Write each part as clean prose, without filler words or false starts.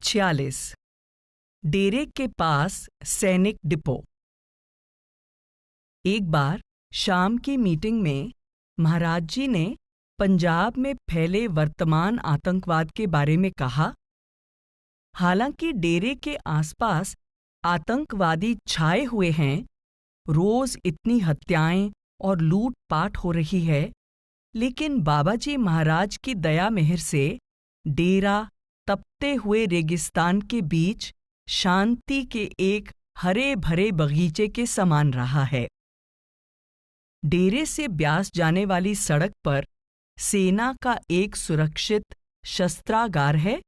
46 डेरे के पास सैनिक डिपो। एक बार शाम की मीटिंग में महाराज जी ने पंजाब में फैले वर्तमान आतंकवाद के बारे में कहा। हालांकि डेरे के आसपास आतंकवादी छाए हुए हैं, रोज इतनी हत्याएं और लूट-पाट हो रही है, लेकिन बाबा जी महाराज की दया मेहर से डेरा तपते हुए रेगिस्तान के बीच शांति के एक हरे भरे बगीचे के समान रहा है। डेरे से ब्यास जाने वाली सड़क पर सेना का एक सुरक्षित शस्त्रागार है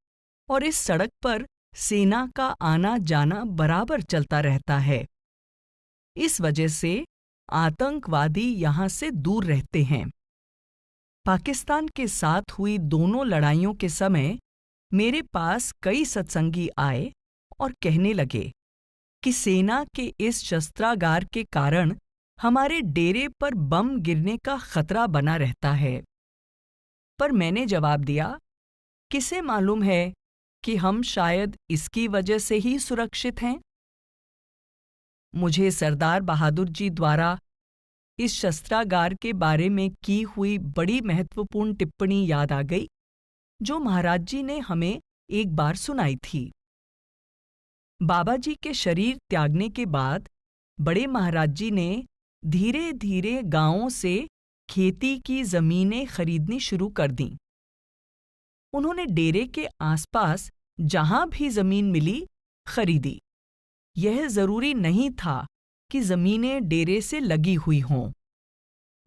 और इस सड़क पर सेना का आना जाना बराबर चलता रहता है। इस वजह से आतंकवादी यहां से दूर रहते हैं। पाकिस्तान के साथ हुई दोनों लड़ाइयों के समय मेरे पास कई सत्संगी आए और कहने लगे कि सेना के इस शस्त्रागार के कारण हमारे डेरे पर बम गिरने का खतरा बना रहता है। पर मैंने जवाब दिया, किसे मालूम है कि हम शायद इसकी वजह से ही सुरक्षित हैं। मुझे सरदार बहादुर जी द्वारा इस शस्त्रागार के बारे में की हुई बड़ी महत्वपूर्ण टिप्पणी याद आ गई, जो महाराज जी ने हमें एक बार सुनाई थी। बाबा जी के शरीर त्यागने के बाद बड़े महाराज जी ने धीरे धीरे गांवों से खेती की जमीनें खरीदनी शुरू कर दीं। उन्होंने डेरे के आसपास जहां भी जमीन मिली खरीदी। यह जरूरी नहीं था कि जमीनें डेरे से लगी हुई हों।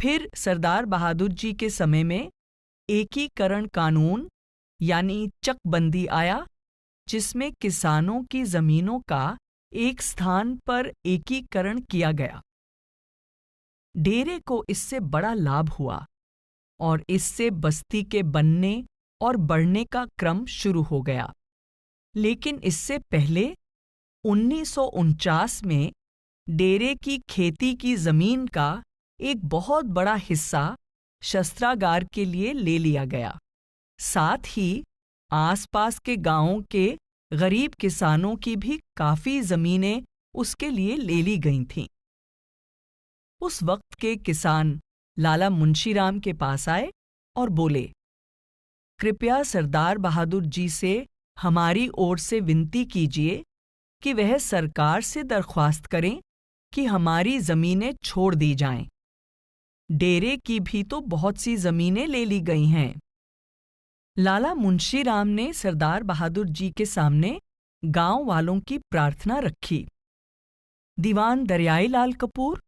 फिर सरदार बहादुर जी के समय में एकीकरण कानून यानी चकबंदी आया, जिसमें किसानों की जमीनों का एक स्थान पर एकीकरण किया गया। डेरे को इससे बड़ा लाभ हुआ और इससे बस्ती के बनने और बढ़ने का क्रम शुरू हो गया। लेकिन इससे पहले 1949 में डेरे की खेती की जमीन का एक बहुत बड़ा हिस्सा शस्त्रागार के लिए ले लिया गया। साथ ही आसपास के गांवों के गरीब किसानों की भी काफी जमीनें उसके लिए ले ली गई थीं। उस वक्त के किसान लाला मुंशीराम के पास आए और बोले, कृपया सरदार बहादुर जी से हमारी ओर से विनती कीजिए कि वह सरकार से दरख्वास्त करें कि हमारी जमीनें छोड़ दी जाएं। डेरे की भी तो बहुत सी जमीनें ले ली गई हैं। लाला मुंशीराम ने सरदार बहादुर जी के सामने गांव वालों की प्रार्थना रखी। दीवान दरियाई लाल कपूर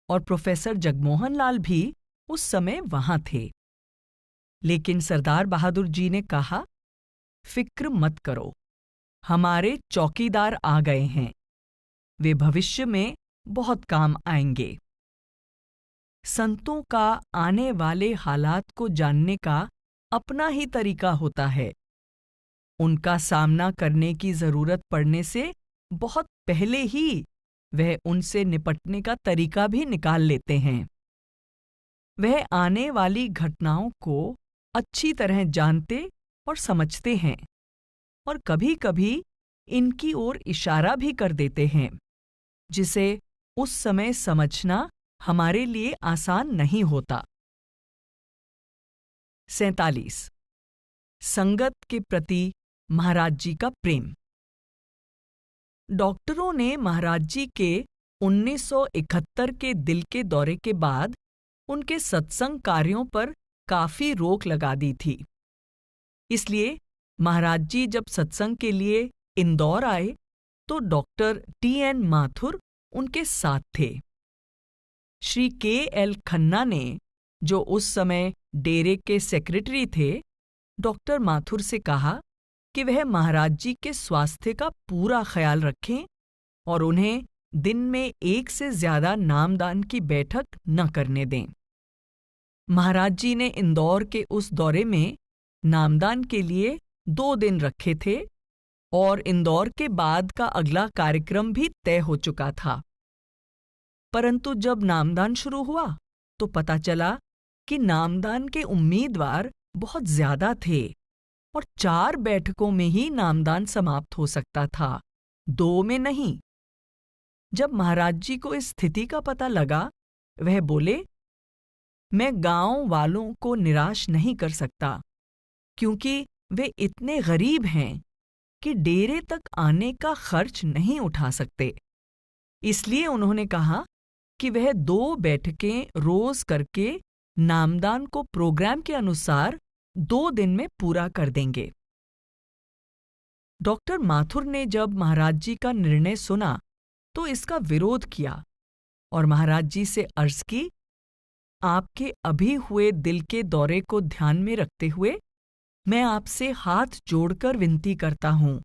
और प्रोफेसर जगमोहन लाल भी उस समय वहां थे। लेकिन सरदार बहादुर जी ने कहा, फिक्र मत करो, हमारे चौकीदार आ गए हैं, वे भविष्य में बहुत काम आएंगे। संतों का आने वाले हालात को जानने का अपना ही तरीका होता है। उनका सामना करने की जरूरत पड़ने से बहुत पहले ही वह उनसे निपटने का तरीका भी निकाल लेते हैं। वह आने वाली घटनाओं को अच्छी तरह जानते और समझते हैं और कभी-कभी इनकी ओर इशारा भी कर देते हैं, जिसे उस समय समझना हमारे लिए आसान नहीं होता। 47 संगत के प्रति महाराज जी का प्रेम। डॉक्टरों ने महाराज जी के 1971 के दिल के दौरे के बाद उनके सत्संग कार्यों पर काफी रोक लगा दी थी। इसलिए महाराज जी जब सत्संग के लिए इंदौर आए तो डॉक्टर टी.एन. माथुर उनके साथ थे। श्री के.एल. खन्ना ने, जो उस समय डेरे के सेक्रेटरी थे, डॉक्टर माथुर से कहा कि वह महाराज जी के स्वास्थ्य का पूरा ख्याल रखें और उन्हें दिन में एक से ज्यादा नामदान की बैठक न करने दें। महाराज जी ने इंदौर के उस दौरे में नामदान के लिए 2 दिन रखे थे और इंदौर के बाद का अगला कार्यक्रम भी तय हो चुका था। परंतु जब नामदान शुरू हुआ तो पता चला कि नामदान के उम्मीदवार बहुत ज्यादा थे और 4 बैठकों में ही नामदान समाप्त हो सकता था, 2 में नहीं। जब महाराज जी को इस स्थिति का पता लगा, वह बोले, मैं गांव वालों को निराश नहीं कर सकता, क्योंकि वे इतने गरीब हैं कि डेरे तक आने का खर्च नहीं उठा सकते। इसलिए उन्होंने कहा कि वह 2 बैठकें रोज करके नामदान को प्रोग्राम के अनुसार 2 दिन में पूरा कर देंगे। डॉक्टर माथुर ने जब महाराज जी का निर्णय सुना तो इसका विरोध किया और महाराज जी से अर्ज की, आपके अभी हुए दिल के दौरे को ध्यान में रखते हुए मैं आपसे हाथ जोड़कर विनती करता हूं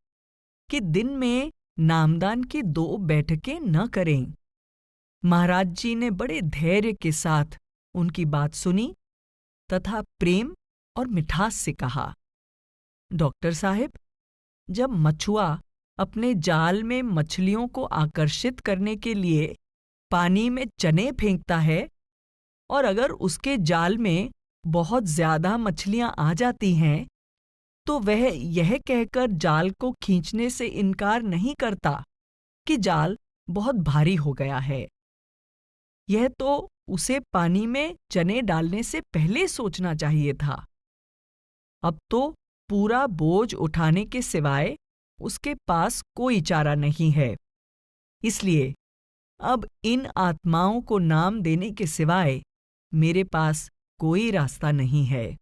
कि दिन में नामदान की 2 बैठकें न करें। महाराज जी ने बड़े धैर्य के साथ उनकी बात सुनी तथा प्रेम और मिठास से कहा, डॉक्टर साहब, जब मछुआ अपने जाल में मछलियों को आकर्षित करने के लिए पानी में चने फेंकता है और अगर उसके जाल में बहुत ज्यादा मछलियां आ जाती हैं, तो वह यह कहकर जाल को खींचने से इनकार नहीं करता कि जाल बहुत भारी हो गया है। यह तो उसे पानी में चने डालने से पहले सोचना चाहिए था। अब तो पूरा बोझ उठाने के सिवाय उसके पास कोई चारा नहीं है। इसलिए अब इन आत्माओं को नाम देने के सिवाय मेरे पास कोई रास्ता नहीं है।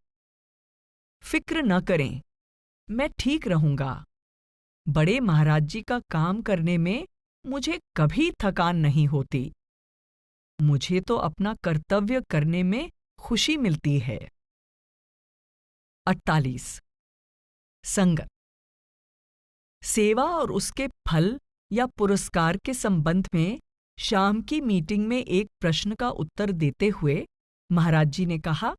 फिक्र न करें, मैं ठीक रहूंगा। बड़े महाराज जी का काम करने में मुझे कभी थकान नहीं होती। मुझे तो अपना कर्तव्य करने में खुशी मिलती है। 48 संगत। सेवा और उसके फल या पुरस्कार के संबंध में शाम की मीटिंग में एक प्रश्न का उत्तर देते हुए महाराज जी ने कहा,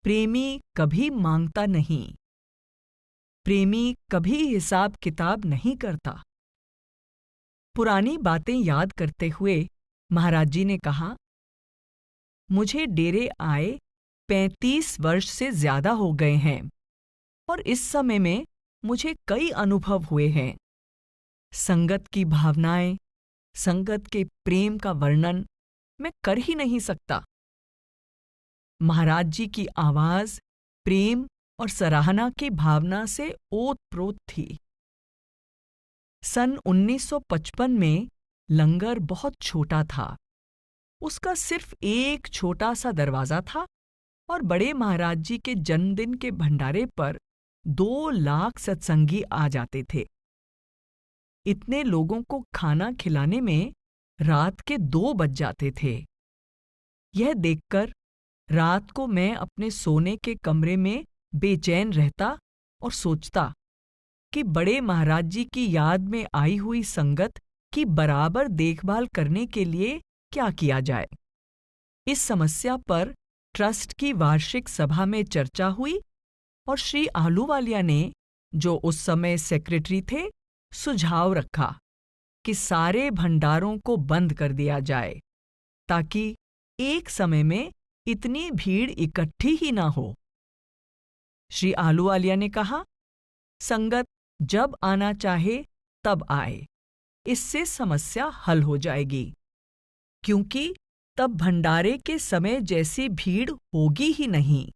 प्रेमी कभी मांगता नहीं, प्रेमी कभी हिसाब किताब नहीं करता। पुरानी बातें याद करते हुए महाराज जी ने कहा, मुझे डेरे आए 35 वर्ष से ज्यादा हो गए हैं और इस समय में मुझे कई अनुभव हुए हैं। संगत की भावनाएं, संगत के प्रेम का वर्णन मैं कर ही नहीं सकता। महाराज जी की आवाज प्रेम और सराहना की भावना से ओत-प्रोत थी। सन 1955 में लंगर बहुत छोटा था। उसका सिर्फ एक छोटा सा दरवाजा था और बड़े महाराज जी के जन्मदिन के भंडारे पर 2 लाख सत्संगी आ जाते थे। इतने लोगों को खाना खिलाने में रात के 2 बज जाते थे। यह देखकर रात को मैं अपने सोने के कमरे में बेचैन रहता और सोचता कि बड़े महाराज जी की याद में आई हुई संगत की बराबर देखभाल करने के लिए क्या किया जाए। इस समस्या पर ट्रस्ट की वार्षिक सभा में चर्चा हुई और श्री आहलूवालिया ने, जो उस समय सेक्रेटरी थे, सुझाव रखा कि सारे भंडारों को बंद कर दिया जाए ताकि एक समय में इतनी भीड़ इकट्ठी ही ना हो। श्री आहलूवालिया ने कहा, संगत जब आना चाहे तब आए, इससे समस्या हल हो जाएगी, क्योंकि तब भंडारे के समय जैसी भीड़ होगी ही नहीं।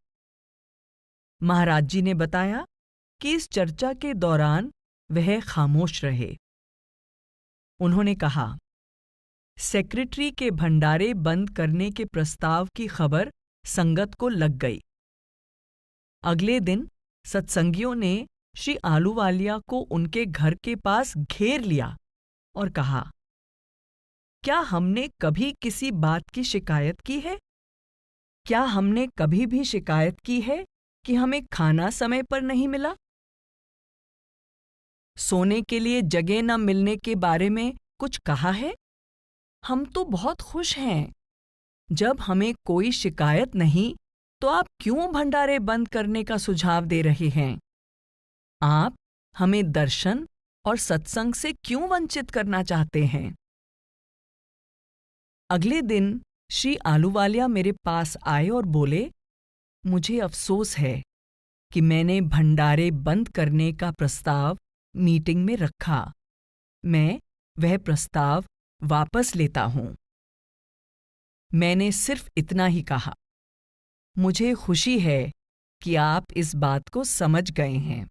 महाराज जी ने बताया कि इस चर्चा के दौरान वह खामोश रहे। उन्होंने कहा, सेक्रेटरी के भंडारे बंद करने के प्रस्ताव की खबर संगत को लग गई। अगले दिन सत्संगियों ने श्री आहलूवालिया को उनके घर के पास घेर लिया और कहा, क्या हमने कभी किसी बात की शिकायत की है? क्या हमने कभी भी शिकायत की है कि हमें खाना समय पर नहीं मिला? सोने के लिए जगह न मिलने के बारे में कुछ कहा है? हम तो बहुत खुश हैं। जब हमें कोई शिकायत नहीं, तो आप क्यों भंडारे बंद करने का सुझाव दे रहे हैं? आप हमें दर्शन और सत्संग से क्यों वंचित करना चाहते हैं? अगले दिन श्री आहलूवालिया मेरे पास आए और बोले, मुझे अफसोस है कि मैंने भंडारे बंद करने का प्रस्ताव मीटिंग में रखा। मैं वह प्रस्ताव वापस लेता हूं। मैंने सिर्फ इतना ही कहा। मुझे खुशी है कि आप इस बात को समझ गए हैं।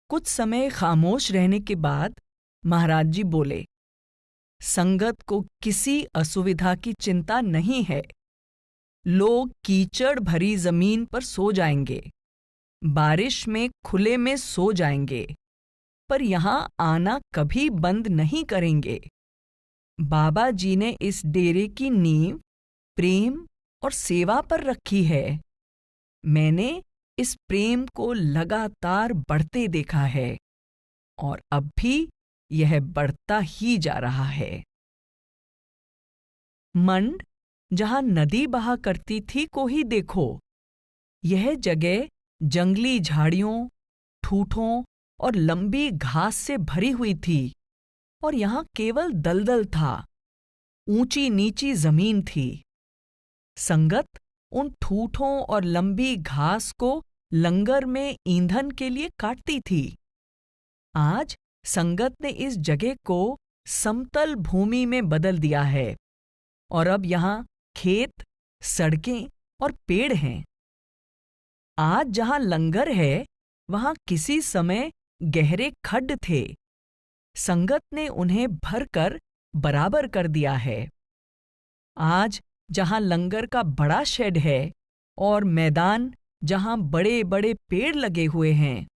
कुछ समय खामोश रहने के बाद महाराज जी बोले, संगत को किसी असुविधा की चिंता नहीं है। लोग कीचड़ भरी जमीन पर सो जाएंगे, बारिश में खुले में सो जाएंगे, पर यहां आना कभी बंद नहीं करेंगे। बाबा जी ने इस डेरे की नींव प्रेम और सेवा पर रखी है। मैंने इस प्रेम को लगातार बढ़ते देखा है और अब भी यह बढ़ता ही जा रहा है। मंड, जहां नदी बहा करती थी, को ही देखो। यह जगह जंगली झाड़ियों, ठूठों और लंबी घास से भरी हुई थी और यहां केवल दलदल था। ऊंची नीची जमीन थी। संगत उन ठूठों और लंबी घास को लंगर में ईंधन के लिए काटती थी। आज संगत ने इस जगह को समतल भूमि में बदल दिया है और अब यहां खेत, सड़कें और पेड़ हैं। आज जहां लंगर है, वहां किसी समय गहरे खड्ड थे। संगत ने उन्हें भरकर बराबर कर दिया है। आज जहां लंगर का बड़ा शेड है और मैदान जहां बड़े बड़े पेड़ लगे हुए हैं,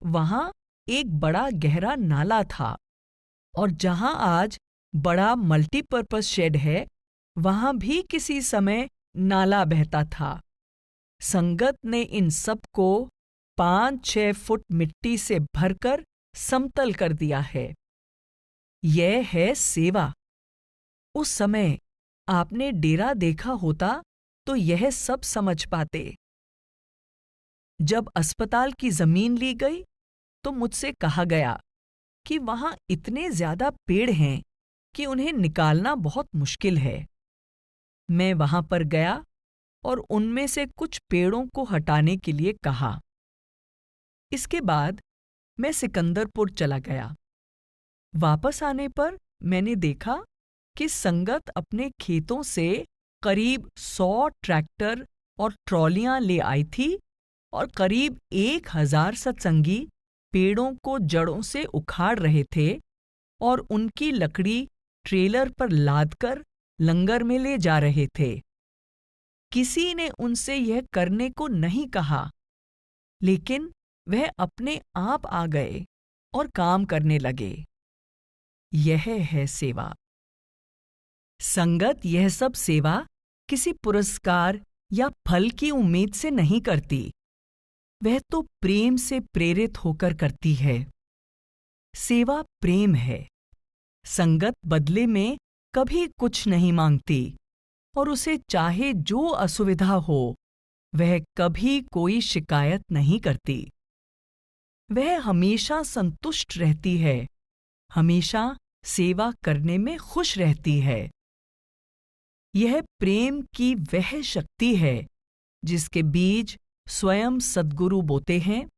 वहां एक बड़ा गहरा नाला था। और जहां आज बड़ा मल्टीपर्पज शेड है, वहां भी किसी समय नाला बहता था। संगत ने इन सब को 5-6 फुट मिट्टी से भरकर समतल कर दिया है। यह है सेवा। उस समय आपने डेरा देखा होता तो यह सब समझ पाते। जब अस्पताल की जमीन ली गई तो मुझसे कहा गया कि वहां इतने ज्यादा पेड़ हैं कि उन्हें निकालना बहुत मुश्किल है। मैं वहां पर गया और उनमें से कुछ पेड़ों को हटाने के लिए कहा। इसके बाद मैं सिकंदरपुर चला गया। वापस आने पर मैंने देखा कि संगत अपने खेतों से करीब 100 ट्रैक्टर और ट्रॉलियां ले आई थी और करीब 1000 सत्संगी पेड़ों को जड़ों से उखाड़ रहे थे और उनकी लकड़ी ट्रेलर पर लादकर लंगर में ले जा रहे थे। किसी ने उनसे यह करने को नहीं कहा, लेकिन वह अपने आप आ गए और काम करने लगे। यह है सेवा। संगत यह सब सेवा किसी पुरस्कार या फल की उम्मीद से नहीं करती। वह तो प्रेम से प्रेरित होकर करती है। सेवा प्रेम है। संगत बदले में कभी कुछ नहीं मांगती और उसे चाहे जो असुविधा हो, वह कभी कोई शिकायत नहीं करती। वह हमेशा संतुष्ट रहती है, हमेशा सेवा करने में खुश रहती है। यह प्रेम की वह शक्ति है जिसके बीज स्वयं सद्गुरु बोते हैं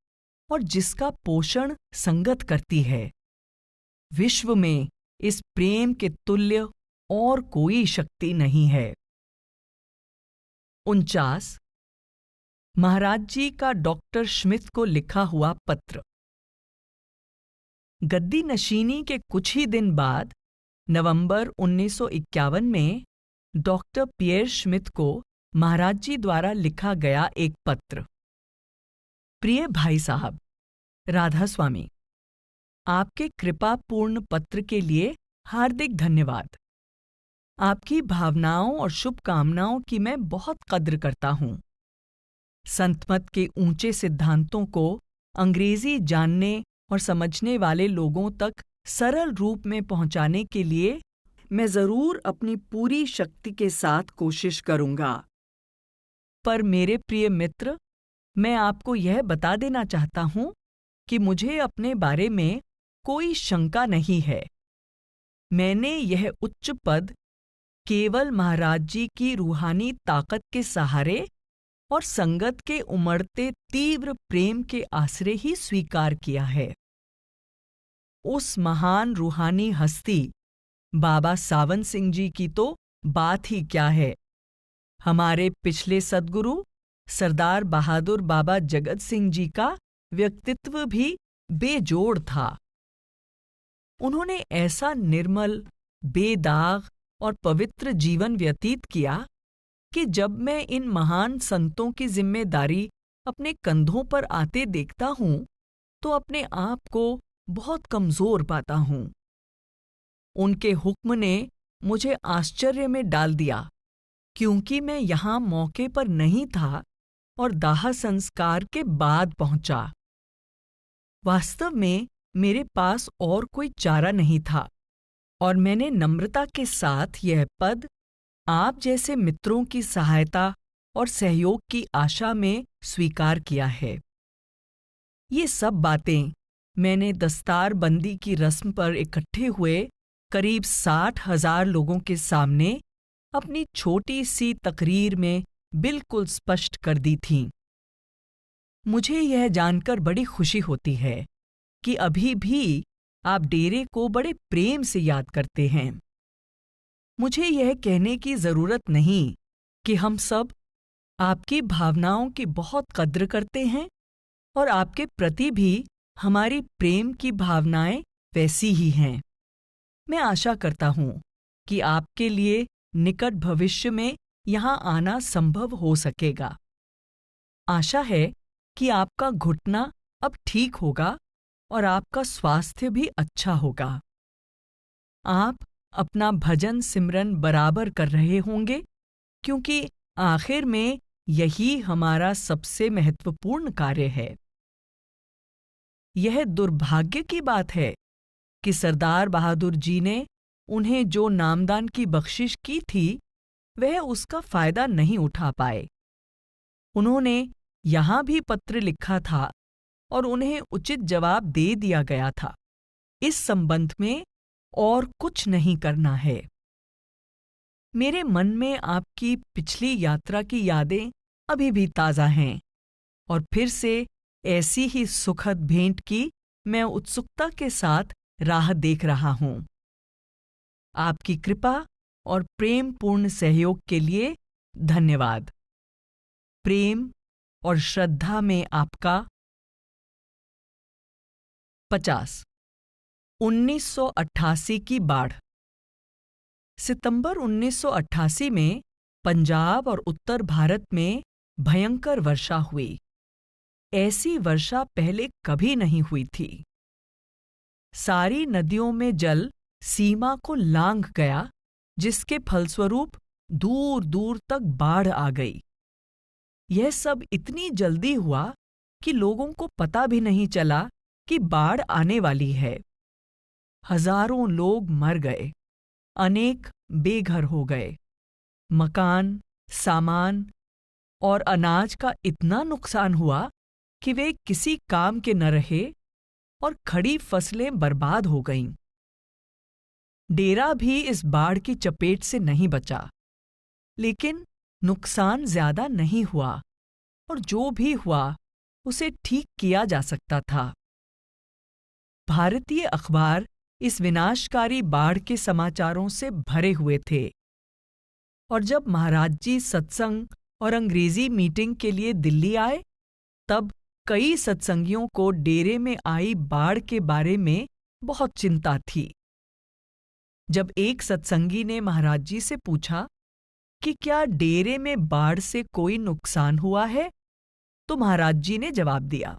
और जिसका पोषण संगत करती है। विश्व में इस प्रेम के तुल्य और कोई शक्ति नहीं है। 49 महाराज जी का डॉक्टर श्मित को लिखा हुआ पत्र। गद्दी नशीनी के कुछ ही दिन बाद नवंबर 1951 में डॉक्टर पियर श्मित को महाराज जी द्वारा लिखा गया एक पत्र। प्रिय भाई साहब, राधा स्वामी, आपके कृपापूर्ण पत्र के लिए हार्दिक धन्यवाद। आपकी भावनाओं और शुभकामनाओं की मैं बहुत कद्र करता हूं। संतमत के ऊंचे सिद्धांतों को अंग्रेजी जानने और समझने वाले लोगों तक सरल रूप में पहुंचाने के लिए मैं जरूर अपनी पूरी शक्ति के साथ कोशिश करूंगा। पर मेरे प्रिय मित्र, मैं आपको यह बता देना चाहता हूं कि मुझे अपने बारे में कोई शंका नहीं है। मैंने यह उच्च पद केवल महाराज जी की रूहानी ताकत के सहारे और संगत के उमड़ते तीव्र प्रेम के आश्रय ही स्वीकार किया है। उस महान रूहानी हस्ती बाबा सावन सिंह जी की तो बात ही क्या है। हमारे पिछले सद्गुरु सरदार बहादुर बाबा जगत सिंह जी का व्यक्तित्व भी बेजोड़ था। उन्होंने ऐसा निर्मल, बेदाग और पवित्र जीवन व्यतीत किया कि जब मैं इन महान संतों की जिम्मेदारी अपने कंधों पर आते देखता हूं तो अपने आप को बहुत कमजोर पाता हूं। उनके हुक्म ने मुझे आश्चर्य में डाल दिया, क्योंकि मैं यहाँ मौके पर नहीं था और दाह संस्कार के बाद पहुंचा। वास्तव में मेरे पास और कोई चारा नहीं था और मैंने नम्रता के साथ यह पद आप जैसे मित्रों की सहायता और सहयोग की आशा में स्वीकार किया है। ये सब बातें मैंने दस्तारबंदी की रस्म पर इकट्ठे हुए करीब 60,000 लोगों के सामने अपनी छोटी सी तकरीर में बिल्कुल स्पष्ट कर दी थीं। मुझे यह जानकर बड़ी खुशी होती है कि अभी भी आप डेरे को बड़े प्रेम से याद करते हैं। मुझे यह कहने की जरूरत नहीं कि हम सब आपकी भावनाओं की बहुत कद्र करते हैं और आपके प्रति भी हमारी प्रेम की भावनाएं वैसी ही हैं। मैं आशा करता हूं कि आपके लिए निकट भविष्य में यहां आना संभव हो सकेगा। आशा है कि आपका घुटना अब ठीक होगा और आपका स्वास्थ्य भी अच्छा होगा। आप अपना भजन सिमरन बराबर कर रहे होंगे, क्योंकि आखिर में यही हमारा सबसे महत्वपूर्ण कार्य है। यह दुर्भाग्य की बात है कि सरदार बहादुर जी ने उन्हें जो नामदान की बख्शिश की थी वह उसका फायदा नहीं उठा पाए। उन्होंने यहां भी पत्र लिखा था और उन्हें उचित जवाब दे दिया गया था। इस संबंध में और कुछ नहीं करना है। मेरे मन में आपकी पिछली यात्रा की यादें अभी भी ताज़ा हैं और फिर से ऐसी ही सुखद भेंट की मैं उत्सुकता के साथ राह देख रहा हूं। आपकी कृपा और प्रेम पूर्ण सहयोग के लिए धन्यवाद। प्रेम और श्रद्धा में आपका 50। 1988 की बाढ़। सितंबर 1988 में पंजाब और उत्तर भारत में भयंकर वर्षा हुई। ऐसी वर्षा पहले कभी नहीं हुई थी। सारी नदियों में जल सीमा को लांघ गया, जिसके फलस्वरूप दूर दूर तक बाढ़ आ गई। यह सब इतनी जल्दी हुआ कि लोगों को पता भी नहीं चला कि बाढ़ आने वाली है। हजारों लोग मर गए, अनेक बेघर हो गए। मकान, सामान और अनाज का इतना नुकसान हुआ कि वे किसी काम के न रहे और खड़ी फसलें बर्बाद हो गईं। डेरा भी इस बाढ़ की चपेट से नहीं बचा, लेकिन नुकसान ज्यादा नहीं हुआ और जो भी हुआ उसे ठीक किया जा सकता था। भारतीय अखबार इस विनाशकारी बाढ़ के समाचारों से भरे हुए थे और जब महाराज जी सत्संग और अंग्रेजी मीटिंग के लिए दिल्ली आए, तब कई सत्संगियों को डेरे में आई बाढ़ के बारे में बहुत चिंता थी। जब एक सत्संगी ने महाराज जी से पूछा कि क्या डेरे में बाढ़ से कोई नुकसान हुआ है, तो महाराज जी ने जवाब दिया,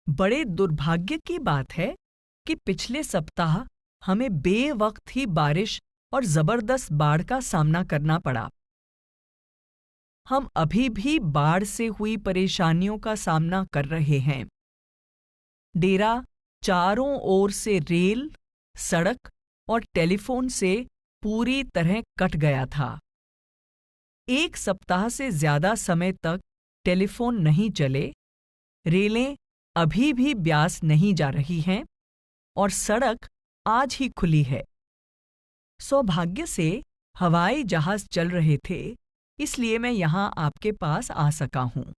बड़े दुर्भाग्य की बात है कि पिछले सप्ताह हमें बेवक्त ही बारिश और जबरदस्त बाढ़ का सामना करना पड़ा। हम अभी भी बाढ़ से हुई परेशानियों का सामना कर रहे हैं। डेरा चारों ओर से रेल, सड़क और टेलीफोन से पूरी तरह कट गया था। एक सप्ताह से ज्यादा समय तक टेलीफोन नहीं चले, रेलें अभी भी ब्यास नहीं जा रही हैं और सड़क आज ही खुली है। सौभाग्य से हवाई जहाज चल रहे थे, इसलिए मैं यहाँ आपके पास आ सका हूँ।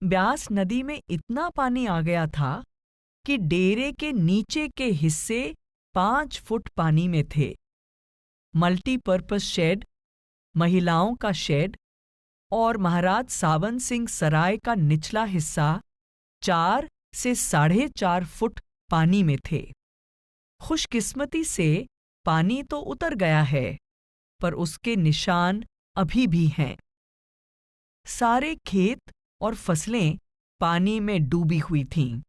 ब्यास नदी में इतना पानी आ गया था कि डेरे के नीचे के हिस्से 5 फुट पानी में थे। मल्टीपर्पज शेड, महिलाओं का शेड और महाराज सावन सिंह सराय का निचला हिस्सा 4 से 4.5 फुट पानी में थे। खुशकिस्मती से पानी तो उतर गया है, पर उसके निशान अभी भी हैं। सारे खेत और फसलें पानी में डूबी हुई थीं।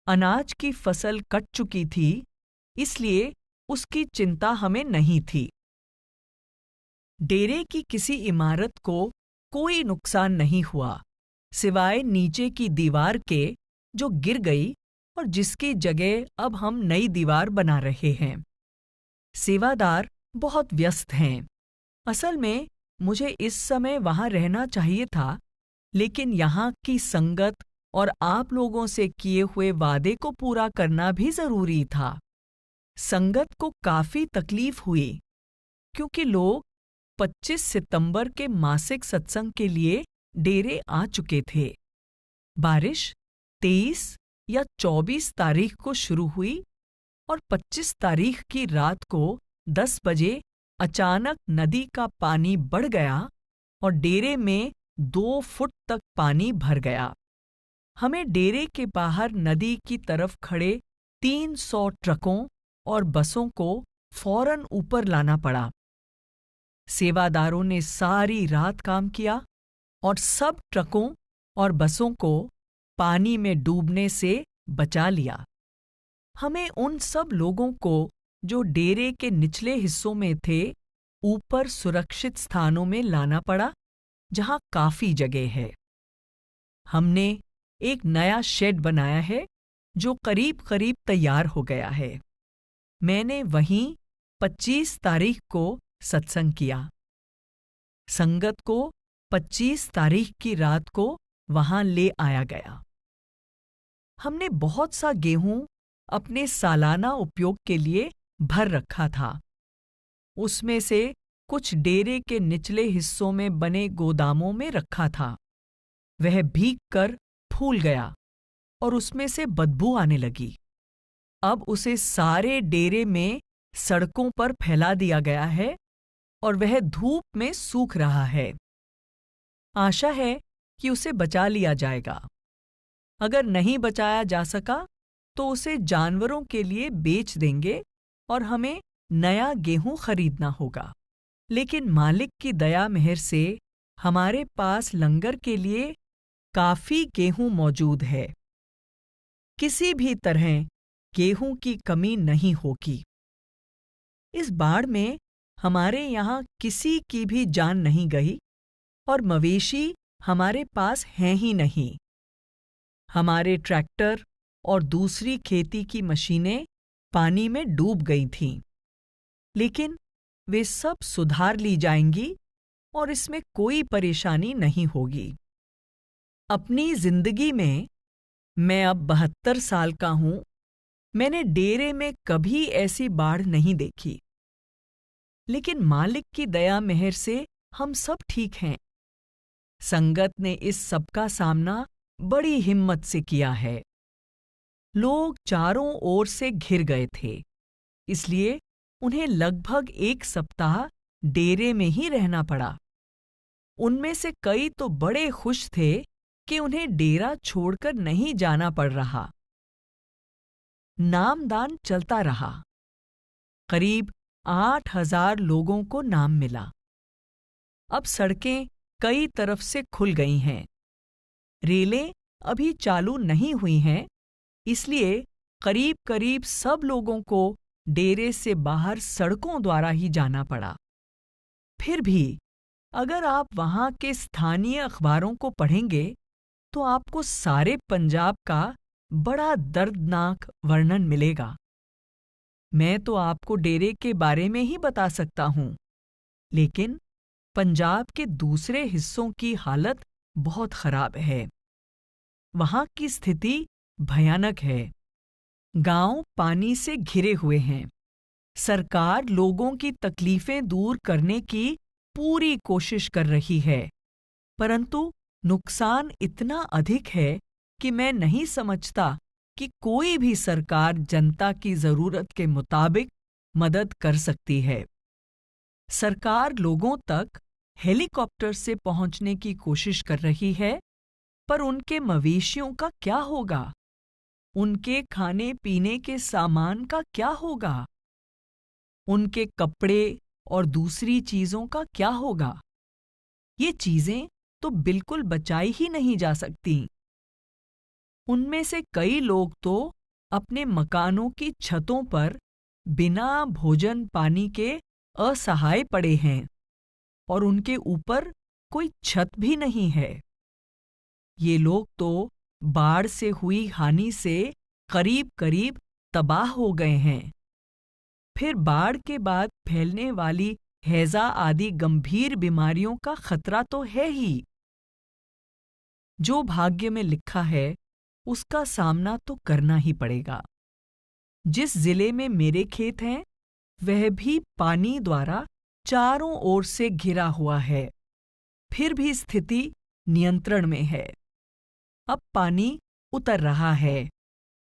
अनाज की फसल कट चुकी थी, इसलिए उसकी चिंता हमें नहीं थी। डेरे की किसी इमारत को कोई नुकसान नहीं हुआ, सिवाय नीचे की दीवार के, जो गिर गई और जिसकी जगह अब हम नई दीवार बना रहे हैं। सेवादार बहुत व्यस्त हैं। असल में मुझे इस समय वहां रहना चाहिए था, लेकिन यहाँ की संगत और आप लोगों से किए हुए वादे को पूरा करना भी जरूरी था। संगत को काफी तकलीफ हुई, क्योंकि लोग 25 सितंबर के मासिक सत्संग के लिए डेरे आ चुके थे। बारिश 23 या 24 तारीख को शुरू हुई और 25 तारीख की रात को 10 बजे अचानक नदी का पानी बढ़ गया और डेरे में 2 फुट तक पानी भर गया। हमें डेरे के बाहर नदी की तरफ खड़े 300 ट्रकों और बसों को फौरन ऊपर लाना पड़ा। सेवादारों ने सारी रात काम किया और सब ट्रकों और बसों को पानी में डूबने से बचा लिया। हमें उन सब लोगों को जो डेरे के निचले हिस्सों में थे, ऊपर सुरक्षित स्थानों में लाना पड़ा, जहां काफी जगह है। हमने एक नया शेड बनाया है, जो करीब करीब तैयार हो गया है। मैंने वहीं 25 तारीख को सत्संग किया। संगत को 25 तारीख की रात को वहां ले आया गया। हमने बहुत सा गेहूं अपने सालाना उपयोग के लिए भर रखा था। उसमें से कुछ डेरे के निचले हिस्सों में बने गोदामों में रखा था। वह भीग कर फूल गया और उसमें से बदबू आने लगी। अब उसे सारे डेरे में सड़कों पर फैला दिया गया है और वह धूप में सूख रहा है। आशा है कि उसे बचा लिया जाएगा। अगर नहीं बचाया जा सका तो उसे जानवरों के लिए बेच देंगे और हमें नया गेहूं खरीदना होगा। लेकिन मालिक की दया मेहर से हमारे पास लंगर के लिए काफी गेहूं मौजूद है। किसी भी तरह गेहूं की कमी नहीं होगी। इस बाढ़ में हमारे यहाँ किसी की भी जान नहीं गई और मवेशी हमारे पास हैं ही नहीं। हमारे ट्रैक्टर और दूसरी खेती की मशीनें पानी में डूब गई थीं, लेकिन वे सब सुधार ली जाएंगी और इसमें कोई परेशानी नहीं होगी। अपनी जिंदगी में मैं अब 72 साल का हूं। मैंने डेरे में कभी ऐसी बाढ़ नहीं देखी, लेकिन मालिक की दया मेहर से हम सब ठीक हैं। संगत ने इस सब का सामना बड़ी हिम्मत से किया है। लोग चारों ओर से घिर गए थे, इसलिए उन्हें लगभग 1 सप्ताह डेरे में ही रहना पड़ा। उनमें से कई तो बड़े खुश थे कि उन्हें डेरा छोड़कर नहीं जाना पड़ रहा। नामदान चलता रहा। करीब 8,000 लोगों को नाम मिला। अब सड़कें कई तरफ से खुल गई हैं। रेलें अभी चालू नहीं हुई हैं, इसलिए करीब करीब सब लोगों को डेरे से बाहर सड़कों द्वारा ही जाना पड़ा। फिर भी अगर आप वहां के स्थानीय अखबारों को पढ़ेंगे तो आपको सारे पंजाब का बड़ा दर्दनाक वर्णन मिलेगा। मैं तो आपको डेरे के बारे में ही बता सकता हूं, लेकिन पंजाब के दूसरे हिस्सों की हालत बहुत खराब है। वहां की स्थिति भयानक है। गांव पानी से घिरे हुए हैं। सरकार लोगों की तकलीफें दूर करने की पूरी कोशिश कर रही है, परंतु नुकसान इतना अधिक है कि मैं नहीं समझता कि कोई भी सरकार जनता की जरूरत के मुताबिक मदद कर सकती है। सरकार लोगों तक हेलीकॉप्टर से पहुंचने की कोशिश कर रही है, पर उनके मवेशियों का क्या होगा? उनके खाने पीने के सामान का क्या होगा? उनके कपड़े और दूसरी चीजों का क्या होगा? ये चीजें तो बिल्कुल बचाई ही नहीं जा सकती। उनमें से कई लोग तो अपने मकानों की छतों पर बिना भोजन पानी के असहाय पड़े हैं और उनके ऊपर कोई छत भी नहीं है। ये लोग तो बाढ़ से हुई हानि से करीब करीब तबाह हो गए हैं। फिर बाढ़ के बाद फैलने वाली हैजा आदि गंभीर बीमारियों का खतरा तो है ही। जो भाग्य में लिखा है उसका सामना तो करना ही पड़ेगा। जिस जिले में मेरे खेत हैं, वह भी पानी द्वारा चारों ओर से घिरा हुआ है, फिर भी स्थिति नियंत्रण में है। अब पानी उतर रहा है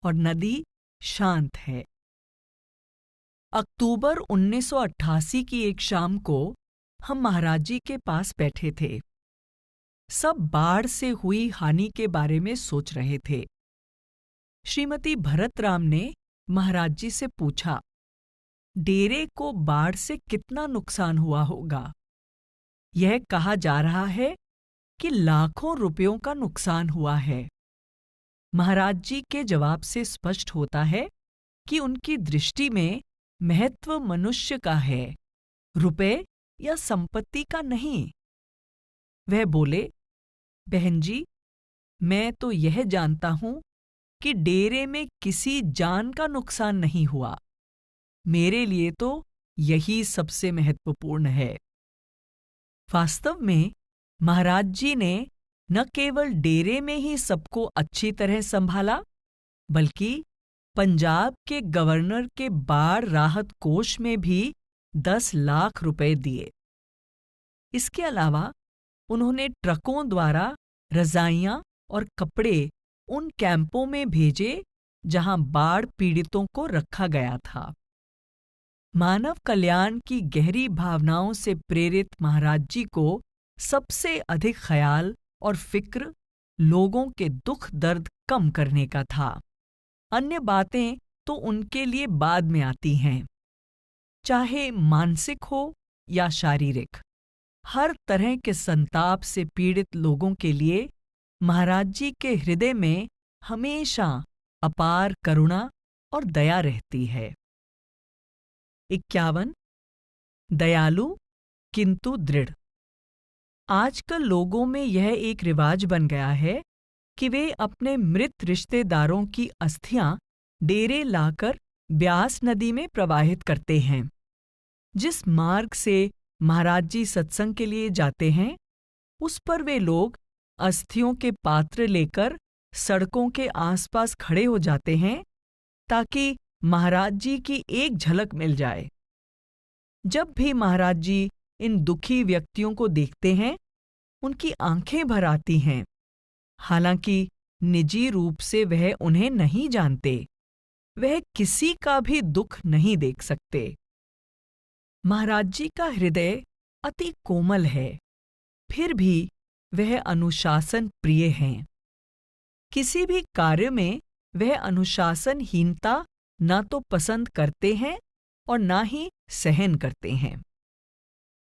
और नदी शांत है। अक्टूबर 1988 की एक शाम को हम महाराज जी के पास बैठे थे। सब बाढ़ से हुई हानि के बारे में सोच रहे थे। श्रीमती भरतराम ने महाराज जी से पूछा, डेरे को बाढ़ से कितना नुकसान हुआ होगा? यह कहा जा रहा है कि लाखों रुपयों का नुकसान हुआ है। महाराज जी के जवाब से स्पष्ट होता है कि उनकी दृष्टि में महत्व मनुष्य का है, रुपए या संपत्ति का नहीं। वह बोले, बहन जी, मैं तो यह जानता हूं कि डेरे में किसी जान का नुकसान नहीं हुआ। मेरे लिए तो यही सबसे महत्वपूर्ण है। वास्तव में महाराज जी ने न केवल डेरे में ही सबको अच्छी तरह संभाला, बल्कि पंजाब के गवर्नर के बाढ़ राहत कोष में भी 10 लाख रुपए दिए। इसके अलावा उन्होंने ट्रकों द्वारा रजाइयां और कपड़े उन कैंपों में भेजे जहां बाढ़ पीड़ितों को रखा गया था। मानव कल्याण की गहरी भावनाओं से प्रेरित महाराज जी को सबसे अधिक ख्याल और फिक्र लोगों के दुख दर्द कम करने का था। अन्य बातें तो उनके लिए बाद में आती हैं, चाहे मानसिक हो या शारीरिक। हर तरह के संताप से पीड़ित लोगों के लिए महाराज जी के हृदय में हमेशा अपार करुणा और दया रहती है। 51 दयालु किंतु दृढ़। आजकल लोगों में यह एक रिवाज बन गया है कि वे अपने मृत रिश्तेदारों की अस्थियां डेरे लाकर ब्यास नदी में प्रवाहित करते हैं। जिस मार्ग से महाराज जी सत्संग के लिए जाते हैं, उस पर वे लोग अस्थियों के पात्र लेकर सड़कों के आसपास खड़े हो जाते हैं ताकि महाराज जी की एक झलक मिल जाए। जब भी महाराज जी इन दुखी व्यक्तियों को देखते हैं, उनकी आंखें भर आती हैं। हालांकि निजी रूप से वह उन्हें नहीं जानते, वह किसी का भी दुख नहीं देख सकते। महाराज जी का हृदय अति कोमल है, फिर भी वह अनुशासन प्रिय हैं। किसी भी कार्य में वह अनुशासनहीनता ना तो पसंद करते हैं और ना ही सहन करते हैं।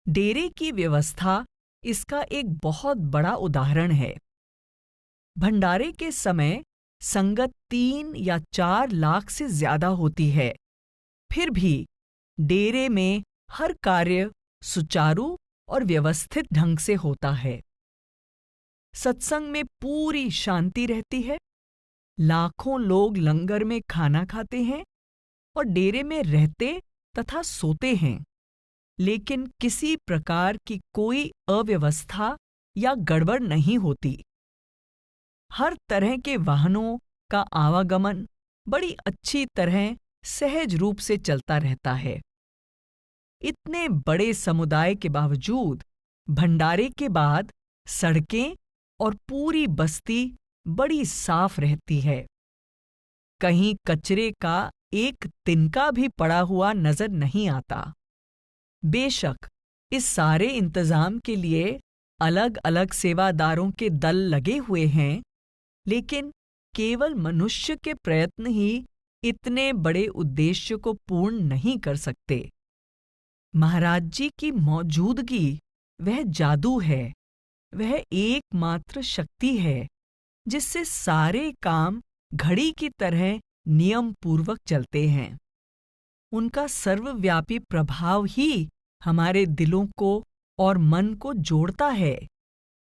डेरे की व्यवस्था इसका एक बहुत बड़ा उदाहरण है। भंडारे के समय संगत 3 या 4 लाख से ज्यादा होती है, फिर भी डेरे में हर कार्य सुचारू और व्यवस्थित ढंग से होता है। सत्संग में पूरी शांति रहती है। लाखों लोग लंगर में खाना खाते हैं और डेरे में रहते तथा सोते हैं, लेकिन किसी प्रकार की कोई अव्यवस्था या गड़बड़ नहीं होती। हर तरह के वाहनों का आवागमन बड़ी अच्छी तरह सहज रूप से चलता रहता है। इतने बड़े समुदाय के बावजूद भंडारे के बाद सड़कें और पूरी बस्ती बड़ी साफ रहती है। कहीं कचरे का एक तिनका भी पड़ा हुआ नजर नहीं आता। बेशक इस सारे इंतजाम के लिए अलग अलग सेवादारों के दल लगे हुए हैं, लेकिन केवल मनुष्य के प्रयत्न ही इतने बड़े उद्देश्य को पूर्ण नहीं कर सकते। महाराज जी की मौजूदगी वह जादू है, वह एकमात्र शक्ति है जिससे सारे काम घड़ी की तरह नियम पूर्वक चलते हैं। उनका सर्वव्यापी प्रभाव ही हमारे दिलों को और मन को जोड़ता है।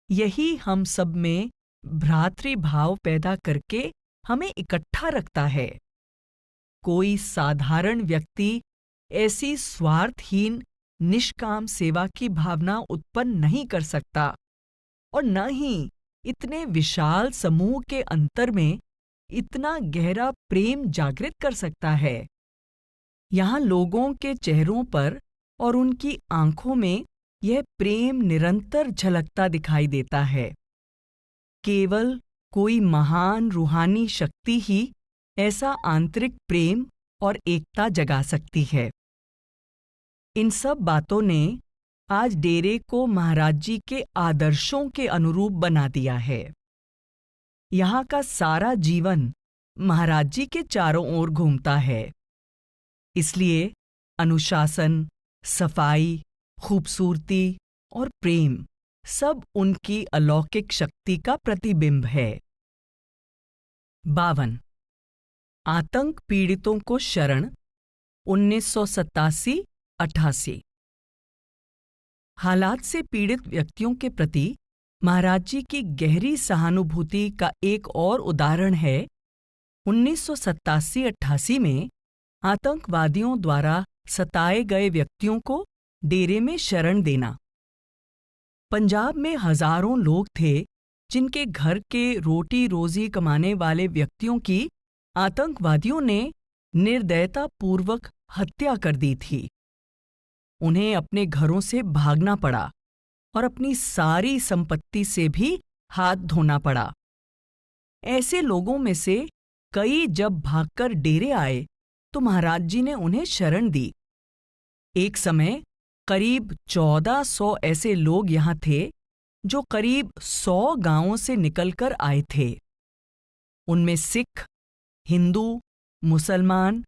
यही हम सब में भ्रातृभाव पैदा करके हमें इकट्ठा रखता है। कोई साधारण व्यक्ति ऐसी स्वार्थहीन निष्काम सेवा की भावना उत्पन्न नहीं कर सकता और न ही इतने विशाल समूह के अंतर में इतना गहरा प्रेम जागृत कर सकता है। यहाँ लोगों के चेहरों पर और उनकी आंखों में यह प्रेम निरंतर झलकता दिखाई देता है। केवल कोई महान रूहानी शक्ति ही ऐसा आंतरिक प्रेम और एकता जगा सकती है। इन सब बातों ने आज डेरे को महाराज जी के आदर्शों के अनुरूप बना दिया है। यहाँ का सारा जीवन महाराज जी के चारों ओर घूमता है। इसलिए अनुशासन, सफाई, खूबसूरती और प्रेम सब उनकी अलौकिक शक्ति का प्रतिबिंब है। 52 आतंक पीड़ितों को शरण 1987-88। हालात से पीड़ित व्यक्तियों के प्रति महाराज जी की गहरी सहानुभूति का एक और उदाहरण है 1987-88 में आतंकवादियों द्वारा सताए गए व्यक्तियों को डेरे में शरण देना। पंजाब में हजारों लोग थे जिनके घर के रोटी रोजी कमाने वाले व्यक्तियों की आतंकवादियों ने निर्दयतापूर्वक हत्या कर दी थी। उन्हें अपने घरों से भागना पड़ा और अपनी सारी संपत्ति से भी हाथ धोना पड़ा। ऐसे लोगों में से कई जब भागकर डेरे आए तो महाराज जी ने उन्हें शरण दी। एक समय करीब 1400 ऐसे लोग यहाँ थे जो करीब 100 गांवों से निकलकर आए थे। उनमें सिख, हिंदू, मुसलमान,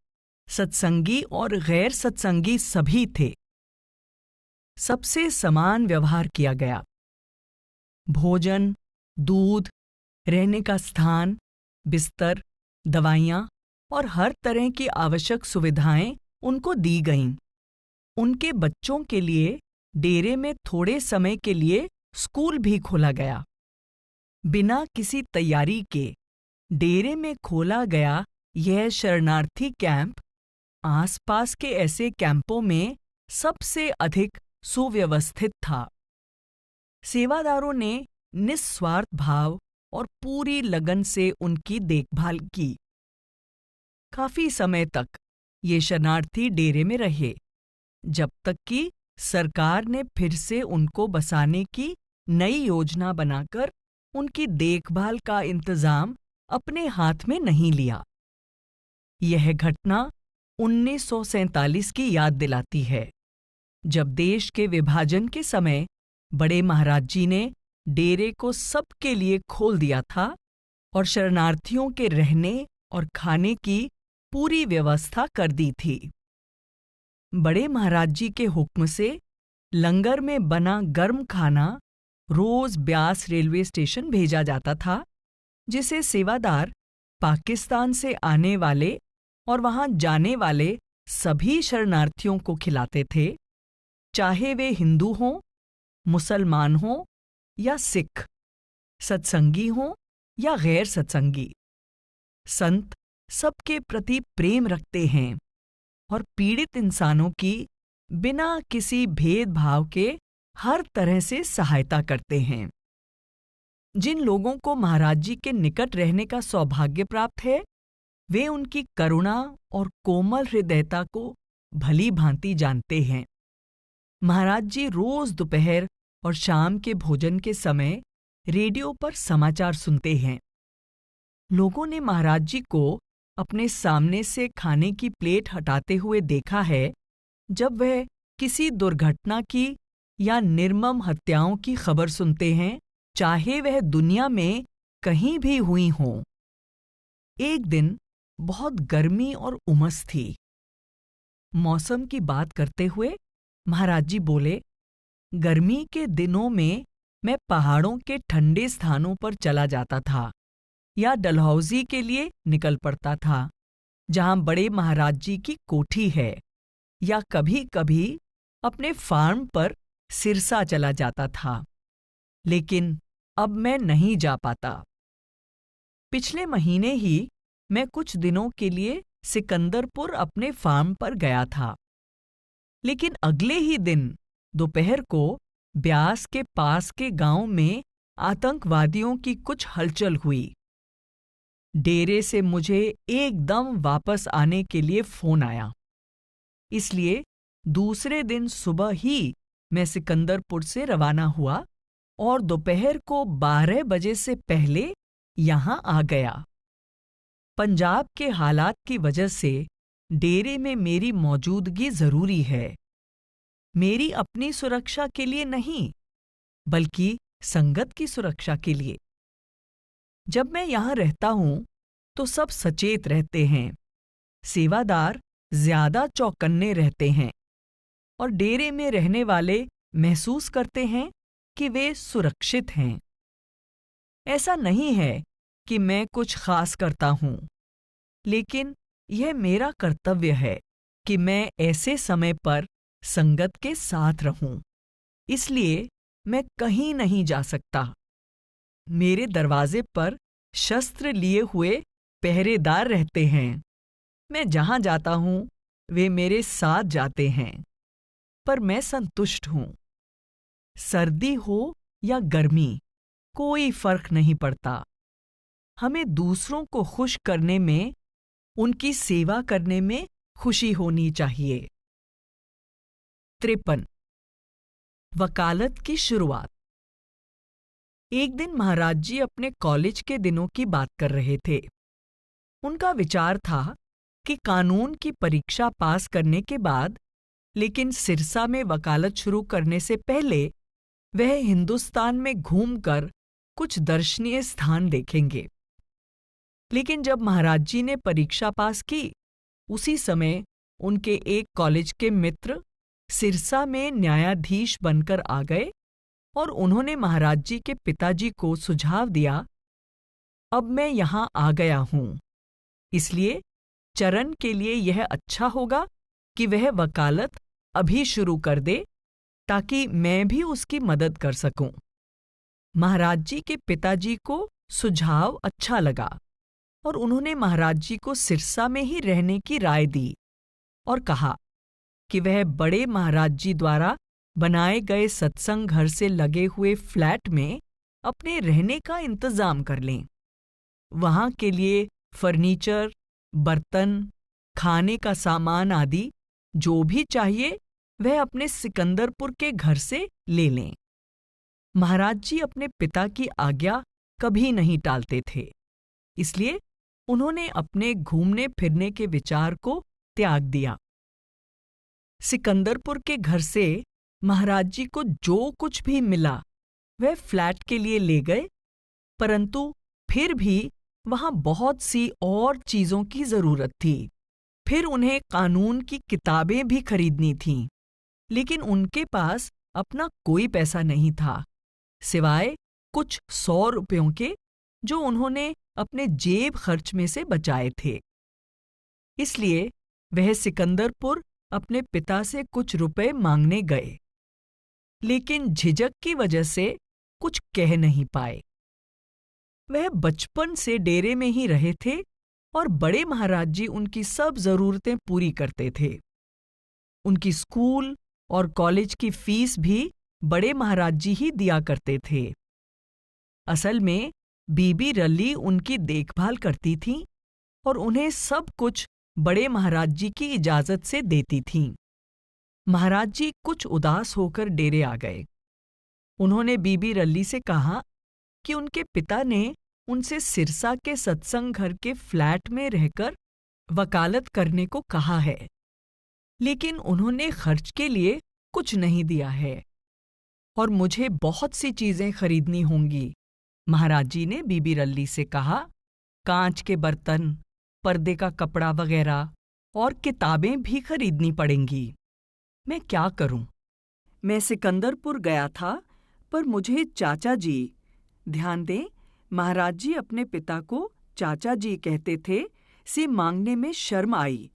सत्संगी और गैर सत्संगी सभी थे। सबसे समान व्यवहार किया गया। भोजन, दूध, रहने का स्थान, बिस्तर, दवाइयाँ और हर तरह की आवश्यक सुविधाएं उनको दी गईं। उनके बच्चों के लिए डेरे में थोड़े समय के लिए स्कूल भी खोला गया। बिना किसी तैयारी के डेरे में खोला गया यह शरणार्थी कैंप आसपास के ऐसे कैंपों में सबसे अधिक सुव्यवस्थित था। सेवादारों ने निस्वार्थ भाव और पूरी लगन से उनकी देखभाल की। काफी समय तक ये शरणार्थी डेरे में रहे, जब तक कि सरकार ने फिर से उनको बसाने की नई योजना बनाकर उनकी देखभाल का इंतजाम अपने हाथ में नहीं लिया। यह घटना 1947 की याद दिलाती है, जब देश के विभाजन के समय बड़े महाराज जी ने डेरे को सबके लिए खोल दिया था और शरणार्थियों के रहने और खाने की पूरी व्यवस्था कर दी थी। बड़े महाराज जी के हुक्म से लंगर में बना गर्म खाना रोज ब्यास रेलवे स्टेशन भेजा जाता था, जिसे सेवादार पाकिस्तान से आने वाले और वहां जाने वाले सभी शरणार्थियों को खिलाते थे, चाहे वे हिंदू हों, मुसलमान हों या सिख, सत्संगी हों या गैर सत्संगी। संत सबके प्रति प्रेम रखते हैं और पीड़ित इंसानों की बिना किसी भेदभाव के हर तरह से सहायता करते हैं। जिन लोगों को महाराज जी के निकट रहने का सौभाग्य प्राप्त है, वे उनकी करुणा और कोमल हृदयता को भली भांति जानते हैं। महाराज जी रोज दोपहर और शाम के भोजन के समय रेडियो पर समाचार सुनते हैं। लोगों ने महाराज जी को अपने सामने से खाने की प्लेट हटाते हुए देखा है जब वह किसी दुर्घटना की या निर्मम हत्याओं की खबर सुनते हैं, चाहे वह दुनिया में कहीं भी हुई हों। एक दिन बहुत गर्मी और उमस थी। मौसम की बात करते हुए महाराज जी बोले, गर्मी के दिनों में मैं पहाड़ों के ठंडे स्थानों पर चला जाता था या डलहौजी के लिए निकल पड़ता था, जहां बड़े महाराज जी की कोठी है, या कभी-कभी अपने फार्म पर सिरसा चला जाता था। लेकिन अब मैं नहीं जा पाता। पिछले महीने ही मैं कुछ दिनों के लिए सिकंदरपुर अपने फार्म पर गया था, लेकिन अगले ही दिन दोपहर को ब्यास के पास के गांव में आतंकवादियों की कुछ हलचल हुई। डेरे से मुझे एकदम वापस आने के लिए फोन आया, इसलिए दूसरे दिन सुबह ही मैं सिकंदरपुर से रवाना हुआ और दोपहर को 12 बजे से पहले यहां आ गया। पंजाब के हालात की वजह से डेरे में मेरी मौजूदगी जरूरी है, मेरी अपनी सुरक्षा के लिए नहीं, बल्कि संगत की सुरक्षा के लिए। जब मैं यहां रहता हूं तो सब सचेत रहते हैं, सेवादार ज्यादा चौकन्ने रहते हैं और डेरे में रहने वाले महसूस करते हैं कि वे सुरक्षित हैं। ऐसा नहीं है कि मैं कुछ खास करता हूं, लेकिन यह मेरा कर्तव्य है कि मैं ऐसे समय पर संगत के साथ रहूं। इसलिए मैं कहीं नहीं जा सकता। मेरे दरवाजे पर शस्त्र लिए हुए पहरेदार रहते हैं। मैं जहां जाता हूं वे मेरे साथ जाते हैं, पर मैं संतुष्ट हूं। सर्दी हो या गर्मी, कोई फर्क नहीं पड़ता। हमें दूसरों को खुश करने में, उनकी सेवा करने में खुशी होनी चाहिए। 53 वकालत की शुरुआत। एक दिन महाराज जी अपने कॉलेज के दिनों की बात कर रहे थे। उनका विचार था कि कानून की परीक्षा पास करने के बाद, लेकिन सिरसा में वकालत शुरू करने से पहले वह हिंदुस्तान में घूमकर कुछ दर्शनीय स्थान देखेंगे। लेकिन जब महाराज जी ने परीक्षा पास की, उसी समय उनके एक कॉलेज के मित्र सिरसा में न्यायाधीश बनकर आ गए और उन्होंने महाराज जी के पिताजी को सुझाव दिया, अब मैं यहां आ गया हूं, इसलिए चरण के लिए यह अच्छा होगा कि वह वकालत अभी शुरू कर दे, ताकि मैं भी उसकी मदद कर सकूं। महाराज जी के पिताजी को सुझाव अच्छा लगा और उन्होंने महाराज जी को सिरसा में ही रहने की राय दी और कहा कि वह बड़े महाराज जी द्वारा बनाए गए सत्संग घर से लगे हुए फ्लैट में अपने रहने का इंतजाम कर लें। वहां के लिए फर्नीचर, बर्तन, खाने का सामान आदि जो भी चाहिए वह अपने सिकंदरपुर के घर से ले लें। महाराज जी अपने पिता की आज्ञा कभी नहीं टालते थे, इसलिए उन्होंने अपने घूमने फिरने के विचार को त्याग दिया। सिकंदरपुर के घर से महाराज जी को जो कुछ भी मिला वह फ्लैट के लिए ले गए, परंतु फिर भी वहां बहुत सी और चीजों की जरूरत थी। फिर उन्हें कानून की किताबें भी खरीदनी थीं, लेकिन उनके पास अपना कोई पैसा नहीं था, सिवाय कुछ 100 रुपयों के जो उन्होंने अपने जेब खर्च में से बचाए थे। इसलिए वह सिकंदरपुर अपने पिता से कुछ रुपए मांगने गए, लेकिन झिझक की वजह से कुछ कह नहीं पाए। वह बचपन से डेरे में ही रहे थे और बड़े महाराज जी उनकी सब जरूरतें पूरी करते थे। उनकी स्कूल और कॉलेज की फीस भी बड़े महाराज जी ही दिया करते थे। असल में बीबी रली उनकी देखभाल करती थीं और उन्हें सब कुछ बड़े महाराज जी की इजाजत से देती थीं। महाराज जी कुछ उदास होकर डेरे आ गए। उन्होंने बीबी रल्ली से कहा कि उनके पिता ने उनसे सिरसा के सत्संग घर के फ्लैट में रहकर वकालत करने को कहा है, लेकिन उन्होंने खर्च के लिए कुछ नहीं दिया है और मुझे बहुत सी चीजें खरीदनी होंगी। महाराज जी ने बीबी रल्ली से कहा, कांच के बर्तन, पर्दे का कपड़ा वगैरह और किताबें भी खरीदनी पड़ेंगी। मैं क्या करूं? मैं सिकंदरपुर गया था, पर मुझे चाचा जी, ध्यान दें, महाराज जी अपने पिता को चाचा जी कहते थे, से मांगने में शर्म आई,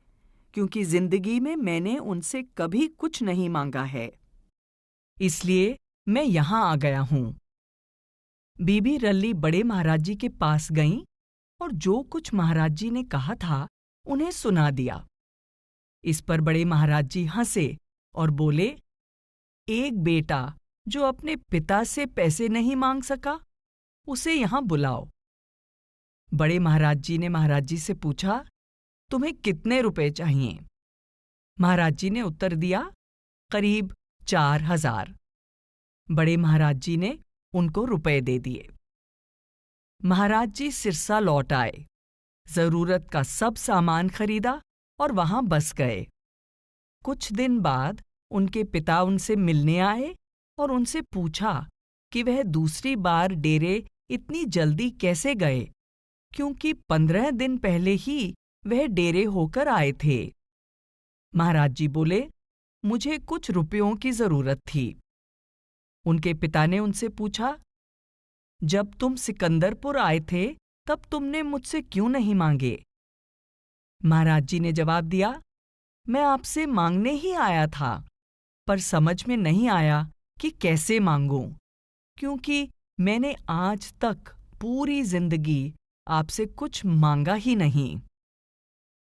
क्योंकि जिंदगी में मैंने उनसे कभी कुछ नहीं मांगा है। इसलिए मैं यहाँ आ गया हूँ। बीबी रल्ली बड़े महाराज जी के पास गईं और जो कुछ महाराज जी ने कहा था उन्हें सुना दिया। इस पर बड़े महाराज जी हंसे और बोले, एक बेटा जो अपने पिता से पैसे नहीं मांग सका, उसे यहाँ बुलाओ। बड़े महाराज जी ने महाराज जी से पूछा, तुम्हें कितने रुपए चाहिए? महाराज जी ने उत्तर दिया, करीब 4000। बड़े महाराज जी ने उनको रुपए दे दिए। महाराज जी सिरसा लौट आए, जरूरत का सब सामान खरीदा और वहां बस गए। कुछ दिन बाद उनके पिता उनसे मिलने आए और उनसे पूछा कि वह दूसरी बार डेरे इतनी जल्दी कैसे गए, क्योंकि 15 दिन पहले ही वह डेरे होकर आए थे। महाराज जी बोले, मुझे कुछ रुपयों की जरूरत थी। उनके पिता ने उनसे पूछा, जब तुम सिकंदरपुर आए थे तब तुमने मुझसे क्यों नहीं मांगे? महाराज जी ने जवाब दिया, मैं आपसे मांगने ही आया था, पर समझ में नहीं आया कि कैसे मांगूं, क्योंकि मैंने आज तक पूरी जिंदगी आपसे कुछ मांगा ही नहीं।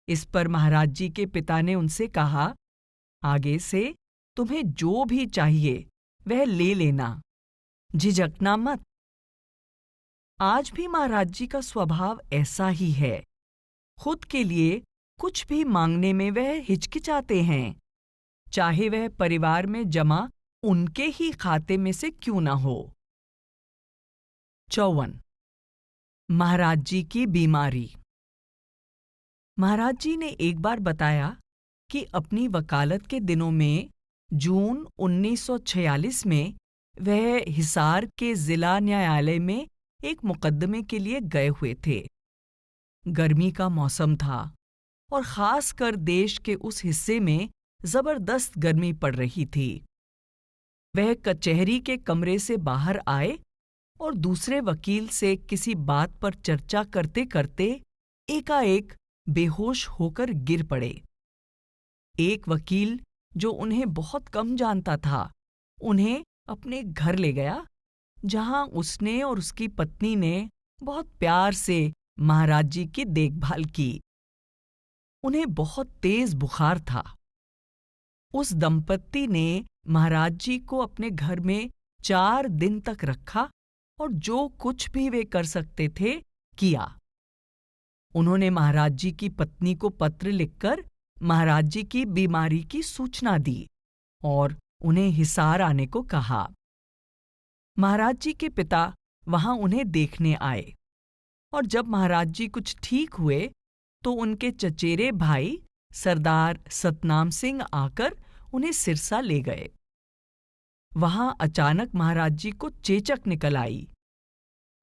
इस पर महाराज जी के पिता ने उनसे कहा, आगे से तुम्हें जो भी चाहिए वह ले लेना, झिझकना मत। आज भी महाराज जी का स्वभाव ऐसा ही है। खुद के लिए कुछ भी मांगने में वह हिचकिचाते हैं, चाहे वह परिवार में जमा उनके ही खाते में से क्यों ना हो। 54। महाराज जी की बीमारी। महाराज जी ने एक बार बताया कि अपनी वकालत के दिनों में जून 1946 में वह हिसार के जिला न्यायालय में एक मुकदमे के लिए गए हुए थे। गर्मी का मौसम था और खासकर देश के उस हिस्से में जबरदस्त गर्मी पड़ रही थी। वह कचहरी के कमरे से बाहर आए और दूसरे वकील से किसी बात पर चर्चा करते करते एकाएक बेहोश होकर गिर पड़े। एक वकील जो उन्हें बहुत कम जानता था, उन्हें अपने घर ले गया, जहां उसने और उसकी पत्नी ने बहुत प्यार से महाराज जी की देखभाल की। उन्हें बहुत तेज बुखार था। उस दंपत्ति ने महाराज जी को अपने घर में 4 दिन तक रखा और जो कुछ भी वे कर सकते थे किया। उन्होंने महाराज जी की पत्नी को पत्र लिखकर महाराज जी की बीमारी की सूचना दी और उन्हें हिसार आने को कहा। महाराज जी के पिता वहां उन्हें देखने आए और जब महाराज जी कुछ ठीक हुए तो उनके चचेरे भाई सरदार सतनाम सिंह आकर उन्हें सिरसा ले गए। वहां अचानक महाराज जी को चेचक निकल आई।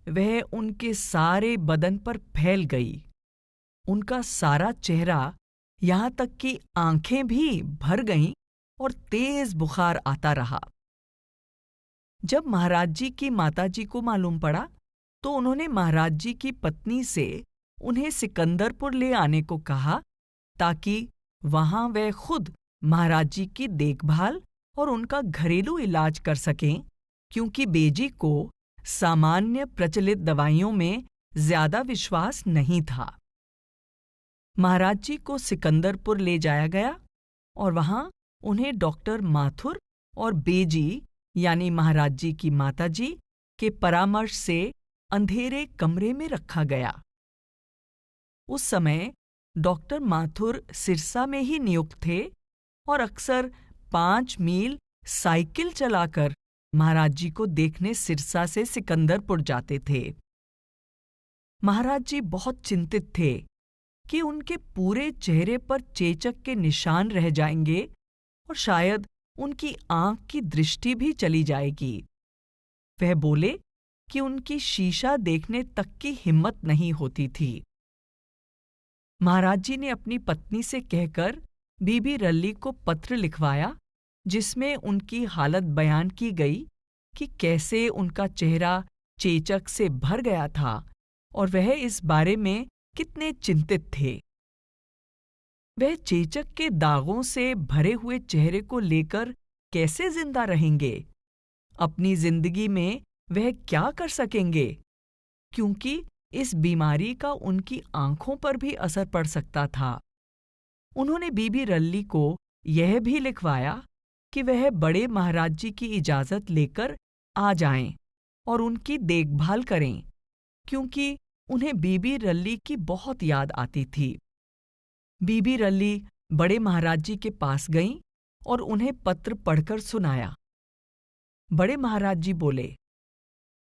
वह उनके सारे बदन पर फैल गई। उनका सारा चेहरा, यहां तक कि आंखें भी भर गईं और तेज बुखार आता रहा। जब महाराज जी की माताजी को मालूम पड़ा तो उन्होंने महाराज जी की पत्नी से उन्हें सिकंदरपुर ले आने को कहा, ताकि वहां वे खुद महाराज जी की देखभाल और उनका घरेलू इलाज कर सकें, क्योंकि बेजी को सामान्य प्रचलित दवाइयों में ज्यादा विश्वास नहीं था। महाराज जी को सिकंदरपुर ले जाया गया और वहां उन्हें डॉक्टर माथुर और बेजी यानी महाराज जी की माताजी के परामर्श से अंधेरे कमरे में रखा गया। उस समय डॉक्टर माथुर सिरसा में ही नियुक्त थे और अक्सर 5 मील साइकिल चलाकर महाराज जी को देखने सिरसा से सिकंदरपुर जाते थे। महाराज जी बहुत चिंतित थे कि उनके पूरे चेहरे पर चेचक के निशान रह जाएंगे और शायद उनकी आंख की दृष्टि भी चली जाएगी। वह बोले कि उनकी शीशा देखने तक की हिम्मत नहीं होती थी। महाराज जी ने अपनी पत्नी से कहकर बीबी रल्ली को पत्र लिखवाया, जिसमें उनकी हालत बयान की गई कि कैसे उनका चेहरा चेचक से भर गया था और वह इस बारे में कितने चिंतित थे। वह चेचक के दागों से भरे हुए चेहरे को लेकर कैसे जिंदा रहेंगे? अपनी जिंदगी में वह क्या कर सकेंगे? क्योंकि इस बीमारी का उनकी आंखों पर भी असर पड़ सकता था। उन्होंने बीबी रल्ली को यह भी लिखवाया कि वह बड़े महाराज जी की इजाज़त लेकर आ जाएं और उनकी देखभाल करें, क्योंकि उन्हें बीबी रल्ली की बहुत याद आती थी। बीबी रल्ली बड़े महाराज जी के पास गईं और उन्हें पत्र पढ़कर सुनाया। बड़े महाराज जी बोले,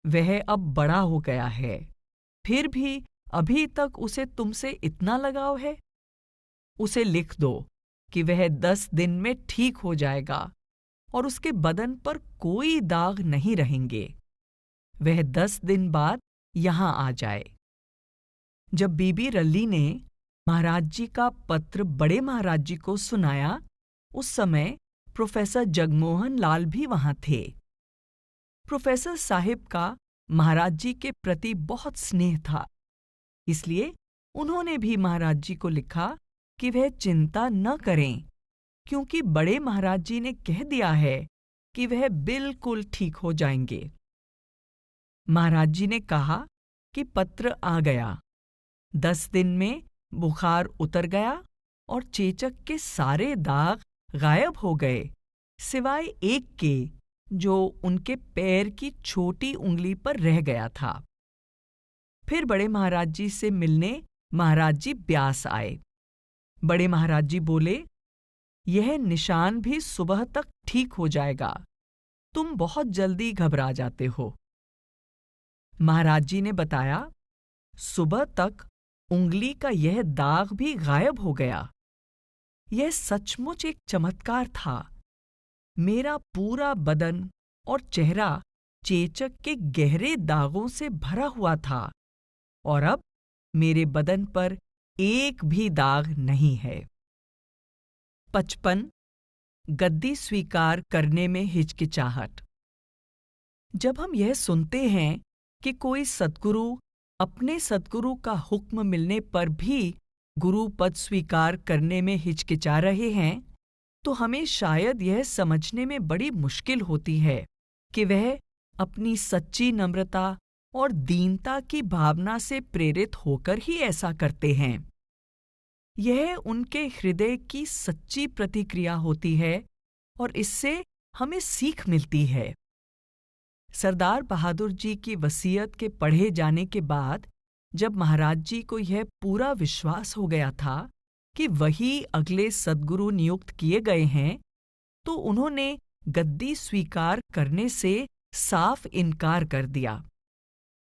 वह अब बड़ा हो गया है, फिर भी अभी तक उसे तुमसे इतना लगाव है। उसे लिख दो कि वह 10 दिन में ठीक हो जाएगा और उसके बदन पर कोई दाग नहीं रहेंगे। वह 10 दिन बाद यहाँ आ जाए। जब बीबी रल्ली ने महाराज जी का पत्र बड़े महाराज जी को सुनाया, उस समय प्रोफेसर जगमोहन लाल भी वहां थे। प्रोफेसर साहिब का महाराज जी के प्रति बहुत स्नेह था, इसलिए उन्होंने भी महाराज जी को लिखा कि वह चिंता न करें, क्योंकि बड़े महाराज जी ने कह दिया है कि वह बिल्कुल ठीक हो जाएंगे। महाराज जी ने कहा कि पत्र आ गया। 10 दिन में बुखार उतर गया और चेचक के सारे दाग गायब हो गए, सिवाय एक के जो उनके पैर की छोटी उंगली पर रह गया था। फिर बड़े महाराज जी से मिलने महाराज जी ब्यास आए। बड़े महाराज जी बोले, यह निशान भी सुबह तक ठीक हो जाएगा, तुम बहुत जल्दी घबरा जाते हो। महाराज जी ने बताया, सुबह तक उंगली का यह दाग भी गायब हो गया। यह सचमुच एक चमत्कार था। मेरा पूरा बदन और चेहरा चेचक के गहरे दागों से भरा हुआ था और अब मेरे बदन पर एक भी दाग नहीं है। 55. गद्दी स्वीकार करने में हिचकिचाहट। जब हम यह सुनते हैं कि कोई सद्गुरु अपने सद्गुरु का हुक्म मिलने पर भी गुरु पद स्वीकार करने में हिचकिचा रहे हैं, तो हमें शायद यह समझने में बड़ी मुश्किल होती है कि वह अपनी सच्ची नम्रता और दीनता की भावना से प्रेरित होकर ही ऐसा करते हैं। यह उनके हृदय की सच्ची प्रतिक्रिया होती है और इससे हमें सीख मिलती है। सरदार बहादुर जी की वसीयत के पढ़े जाने के बाद जब महाराज जी को यह पूरा विश्वास हो गया था कि वही अगले सद्गुरु नियुक्त किए गए हैं, तो उन्होंने गद्दी स्वीकार करने से साफ इनकार कर दिया।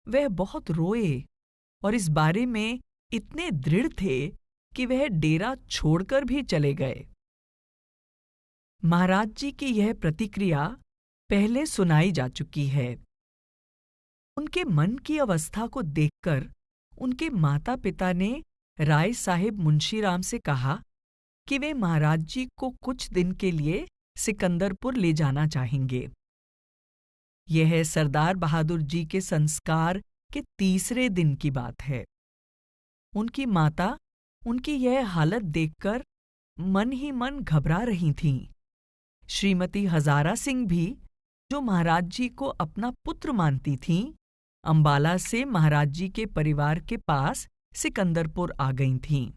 वह बहुत रोए और इस बारे में इतने दृढ़ थे कि वह डेरा छोड़कर भी चले गए। महाराज जी की यह प्रतिक्रिया पहले सुनाई जा चुकी है। उनके मन की अवस्था को देखकर उनके माता पिता ने राय साहिब मुंशीराम से कहा कि वे महाराज जी को कुछ दिन के लिए सिकंदरपुर ले जाना चाहेंगे। यह सरदार बहादुर जी के संस्कार के 3 दिन की बात है। उनकी माता उनकी यह हालत देखकर मन ही मन घबरा रही थीं। श्रीमती हजारा सिंह भी, जो महाराज जी को अपना पुत्र मानती थीं, अंबाला से महाराज जी के परिवार के पास सिकंदरपुर आ गई थीं।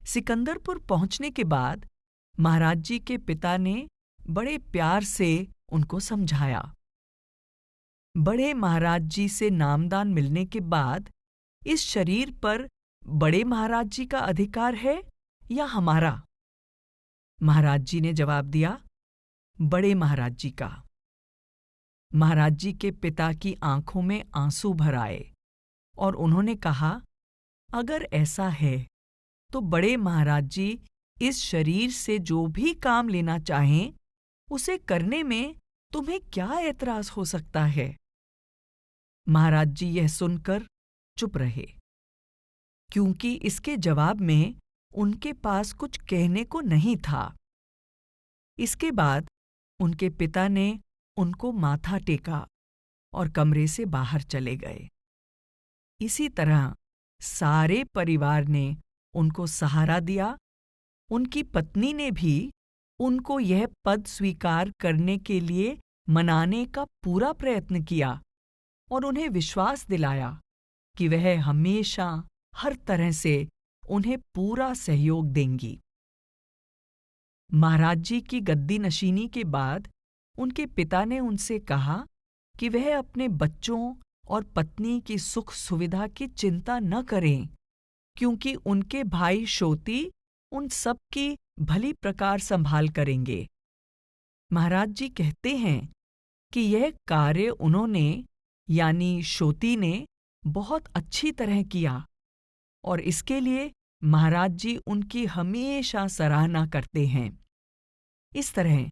सिकंदरपुर पहुंचने के बाद महाराज जी के पिता ने बड़े प्यार से उनको समझाया। बड़े महाराज जी से नामदान मिलने के बाद इस शरीर पर बड़े महाराज जी का अधिकार है या हमारा? महाराज जी ने जवाब दिया, बड़े महाराज जी का। महाराज जी के पिता की आंखों में आंसू भर आए और उन्होंने कहा, अगर ऐसा है तो बड़े महाराज जी इस शरीर से जो भी काम लेना चाहें उसे करने में तुम्हें क्या ऐतराज हो सकता है? महाराज जी यह सुनकर चुप रहे, क्योंकि इसके जवाब में उनके पास कुछ कहने को नहीं था। इसके बाद उनके पिता ने उनको माथा टेका और कमरे से बाहर चले गए। इसी तरह सारे परिवार ने उनको सहारा दिया। उनकी पत्नी ने भी उनको यह पद स्वीकार करने के लिए मनाने का पूरा प्रयत्न किया और उन्हें विश्वास दिलाया कि वह हमेशा हर तरह से उन्हें पूरा सहयोग देंगी। महाराज जी की गद्दी नशीनी के बाद उनके पिता ने उनसे कहा कि वह अपने बच्चों और पत्नी की सुख सुविधा की चिंता न करें, क्योंकि उनके भाई शोती उन सब की भली प्रकार संभाल करेंगे। महाराज जी कहते हैं कि यह कार्य उन्होंने यानी शोती ने बहुत अच्छी तरह किया और इसके लिए महाराज जी उनकी हमेशा सराहना करते हैं। इस तरह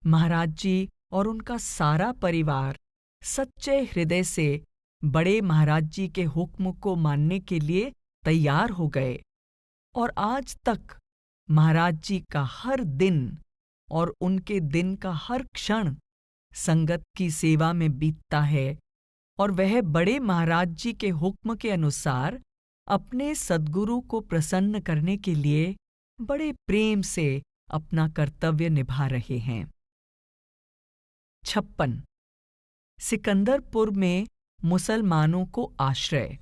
महाराज जी और उनका सारा परिवार सच्चे हृदय से बड़े महाराज जी के हुक्म को मानने के लिए तैयार हो गए और आज तक महाराज जी का हर दिन और उनके दिन का हर क्षण संगत की सेवा में बीतता है और वह बड़े महाराज जी के हुक्म के अनुसार अपने सद्गुरु को प्रसन्न करने के लिए बड़े प्रेम से अपना कर्तव्य निभा रहे हैं। 56 सिकंदरपुर में मुसलमानों को आश्रय।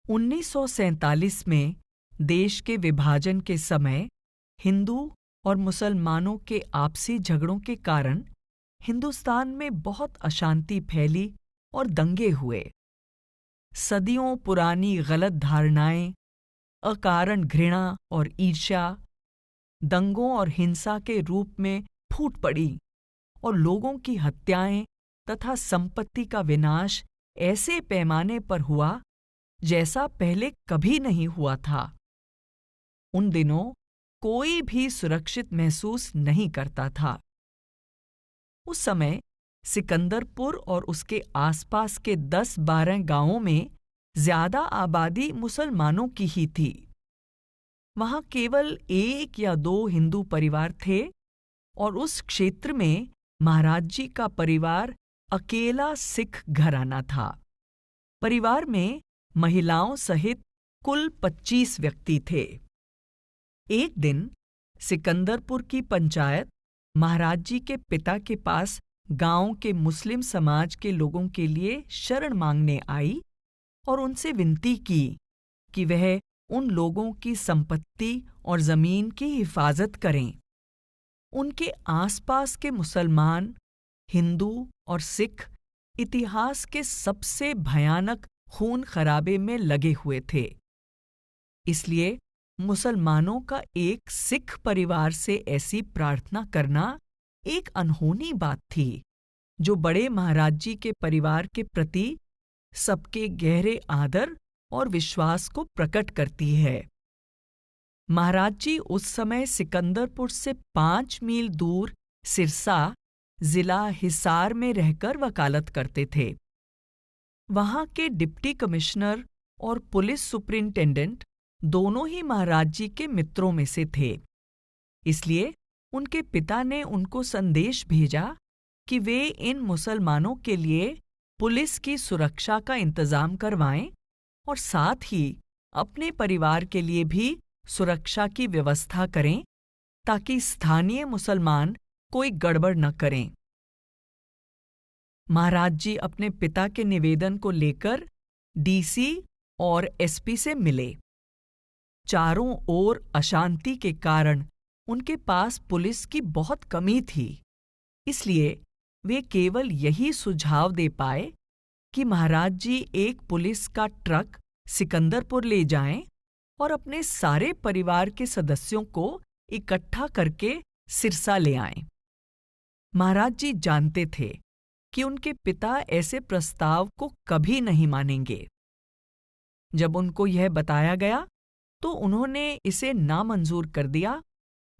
1947 में देश के विभाजन के समय हिंदू और मुसलमानों के आपसी झगड़ों के कारण हिंदुस्तान में बहुत अशांति फैली और दंगे हुए। सदियों पुरानी गलत धारणाएं, अकारण घृणा और ईर्ष्या दंगों और हिंसा के रूप में फूट पड़ी और लोगों की हत्याएं तथा संपत्ति का विनाश ऐसे पैमाने पर हुआ जैसा पहले कभी नहीं हुआ था। उन दिनों कोई भी सुरक्षित महसूस नहीं करता था। उस समय सिकंदरपुर और उसके आसपास के 10-12 गांवों में ज्यादा आबादी मुसलमानों की ही थी। वहां केवल 1 या 2 हिंदू परिवार थे और उस क्षेत्र में महाराज जी का परिवार अकेला सिख घराना था। परिवार में महिलाओं सहित कुल 25 व्यक्ति थे। एक दिन सिकंदरपुर की पंचायत महाराज जी के पिता के पास गांव के मुस्लिम समाज के लोगों के लिए शरण मांगने आई और उनसे विनती की कि वह उन लोगों की संपत्ति और जमीन की हिफाजत करें। उनके आसपास के मुसलमान, हिंदू और सिख इतिहास के सबसे भयानक खून खराबे में लगे हुए थे। इसलिए मुसलमानों का एक सिख परिवार से ऐसी प्रार्थना करना एक अनहोनी बात थी, जो बड़े महाराज जी के परिवार के प्रति सबके गहरे आदर और विश्वास को प्रकट करती है। महाराज जी उस समय सिकंदरपुर से 5 मील दूर सिरसा, जिला हिसार में रहकर वकालत करते थे। वहां के डिप्टी कमिश्नर और पुलिस सुपरिंटेंडेंट दोनों ही महाराज जी के मित्रों में से थे। इसलिए उनके पिता ने उनको संदेश भेजा कि वे इन मुसलमानों के लिए पुलिस की सुरक्षा का इंतजाम करवाएं और साथ ही अपने परिवार के लिए भी सुरक्षा की व्यवस्था करें, ताकि स्थानीय मुसलमान कोई गड़बड़ न करें। महाराज जी अपने पिता के निवेदन को लेकर डीसी और एसपी से मिले। चारों ओर अशांति के कारण उनके पास पुलिस की बहुत कमी थी। इसलिए वे केवल यही सुझाव दे पाए कि महाराज जी एक पुलिस का ट्रक सिकंदरपुर ले जाएं और अपने सारे परिवार के सदस्यों को इकट्ठा करके सिरसा ले आए। महाराज जी जानते थे कि उनके पिता ऐसे प्रस्ताव को कभी नहीं मानेंगे। जब उनको यह बताया गया तो उन्होंने इसे नामंजूर कर दिया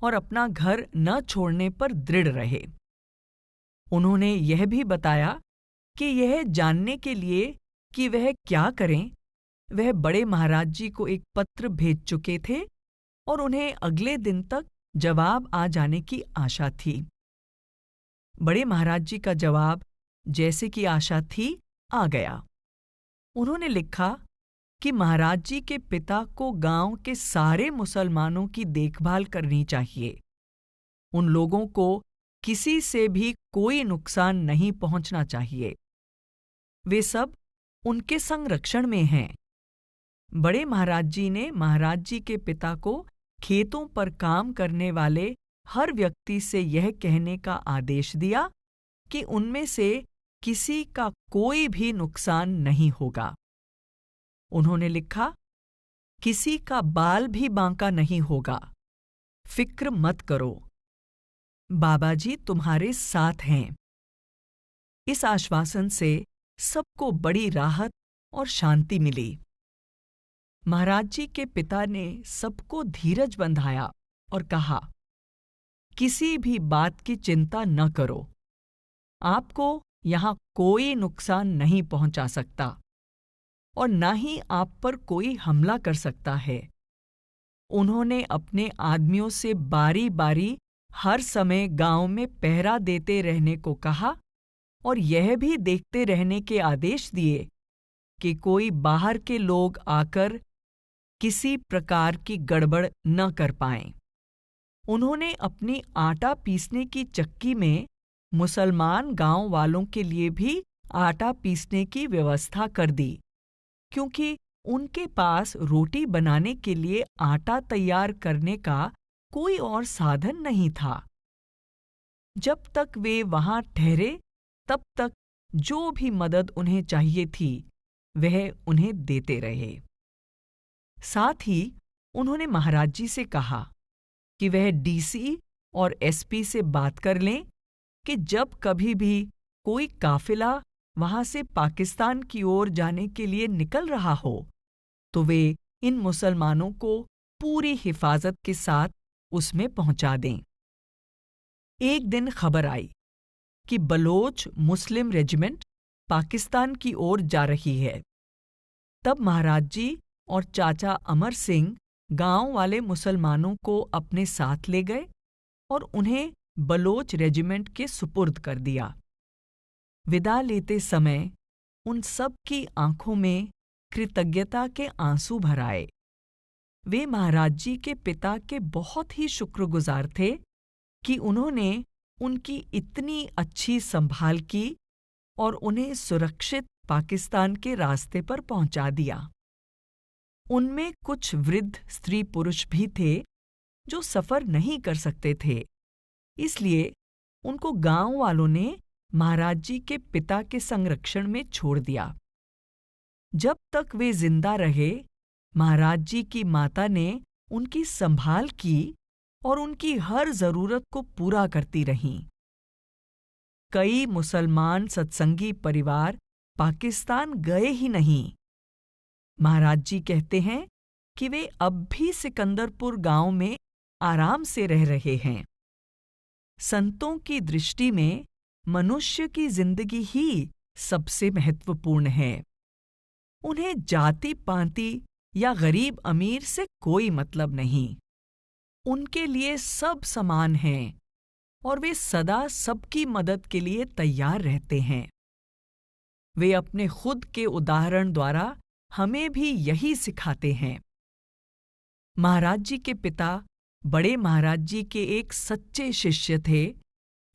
और अपना घर न छोड़ने पर दृढ़ रहे। उन्होंने यह भी बताया कि यह जानने के लिए कि वह क्या करें, वह बड़े महाराज जी को एक पत्र भेज चुके थे और उन्हें अगले दिन तक जवाब आ जाने की आशा थी। बड़े महाराज जी का जवाब जैसे कि आशा थी आ गया। उन्होंने लिखा कि महाराज जी के पिता को गांव के सारे मुसलमानों की देखभाल करनी चाहिए। उन लोगों को किसी से भी कोई नुकसान नहीं पहुंचना चाहिए। वे सब उनके संरक्षण में हैं। बड़े महाराज जी ने महाराज जी के पिता को खेतों पर काम करने वाले हर व्यक्ति से यह कहने का आदेश दिया कि उनमें से किसी का कोई भी नुकसान नहीं होगा। उन्होंने लिखा, किसी का बाल भी बांका नहीं होगा, फिक्र मत करो, बाबा जी तुम्हारे साथ हैं। इस आश्वासन से सबको बड़ी राहत और शांति मिली। महाराज जी के पिता ने सबको धीरज बंधाया और कहा, किसी भी बात की चिंता न करो, आपको यहां कोई नुकसान नहीं पहुंचा सकता और न ही आप पर कोई हमला कर सकता है। उन्होंने अपने आदमियों से बारी बारी हर समय गांव में पहरा देते रहने को कहा और यह भी देखते रहने के आदेश दिए कि कोई बाहर के लोग आकर किसी प्रकार की गड़बड़ न कर पाएं। उन्होंने अपनी आटा पीसने की चक्की में मुसलमान गांव वालों के लिए भी आटा पीसने की व्यवस्था कर दी, क्योंकि उनके पास रोटी बनाने के लिए आटा तैयार करने का कोई और साधन नहीं था। जब तक वे वहां ठहरे तब तक जो भी मदद उन्हें चाहिए थी वह उन्हें देते रहे। साथ ही उन्होंने महाराज जी से कहा कि वह डीसी और एसपी से बात कर लें कि जब कभी भी कोई काफिला वहां से पाकिस्तान की ओर जाने के लिए निकल रहा हो तो वे इन मुसलमानों को पूरी हिफाजत के साथ उसमें पहुंचा दें। एक दिन खबर आई कि बलोच मुस्लिम रेजिमेंट पाकिस्तान की ओर जा रही है। तब महाराज जी और चाचा अमर सिंह गांव वाले मुसलमानों को अपने साथ ले गए और उन्हें बलोच रेजिमेंट के सुपुर्द कर दिया। विदा लेते समय उन सब की आंखों में कृतज्ञता के आंसू भर आए। वे महाराज जी के पिता के बहुत ही शुक्रगुजार थे कि उन्होंने उनकी इतनी अच्छी संभाल की और उन्हें सुरक्षित पाकिस्तान के रास्ते पर पहुंचा दिया। उनमें कुछ वृद्ध स्त्री पुरुष भी थे जो सफर नहीं कर सकते थे, इसलिए उनको गांव वालों ने महाराज जी के पिता के संरक्षण में छोड़ दिया। जब तक वे जिंदा रहे, महाराज जी की माता ने उनकी संभाल की और उनकी हर जरूरत को पूरा करती रहीं। कई मुसलमान सत्संगी परिवार पाकिस्तान गए ही नहीं। महाराज जी कहते हैं कि वे अब भी सिकंदरपुर गांव में आराम से रह रहे हैं। संतों की दृष्टि में मनुष्य की जिंदगी ही सबसे महत्वपूर्ण है। उन्हें जाति पाति या गरीब अमीर से कोई मतलब नहीं। उनके लिए सब समान हैं और वे सदा सबकी मदद के लिए तैयार रहते हैं। वे अपने खुद के उदाहरण द्वारा हमें भी यही सिखाते हैं। महाराज जी के पिता बड़े महाराज जी के एक सच्चे शिष्य थे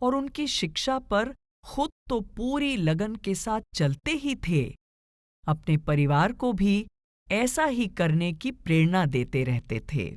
और उनकी शिक्षा पर खुद तो पूरी लगन के साथ चलते ही थे, अपने परिवार को भी ऐसा ही करने की प्रेरणा देते रहते थे।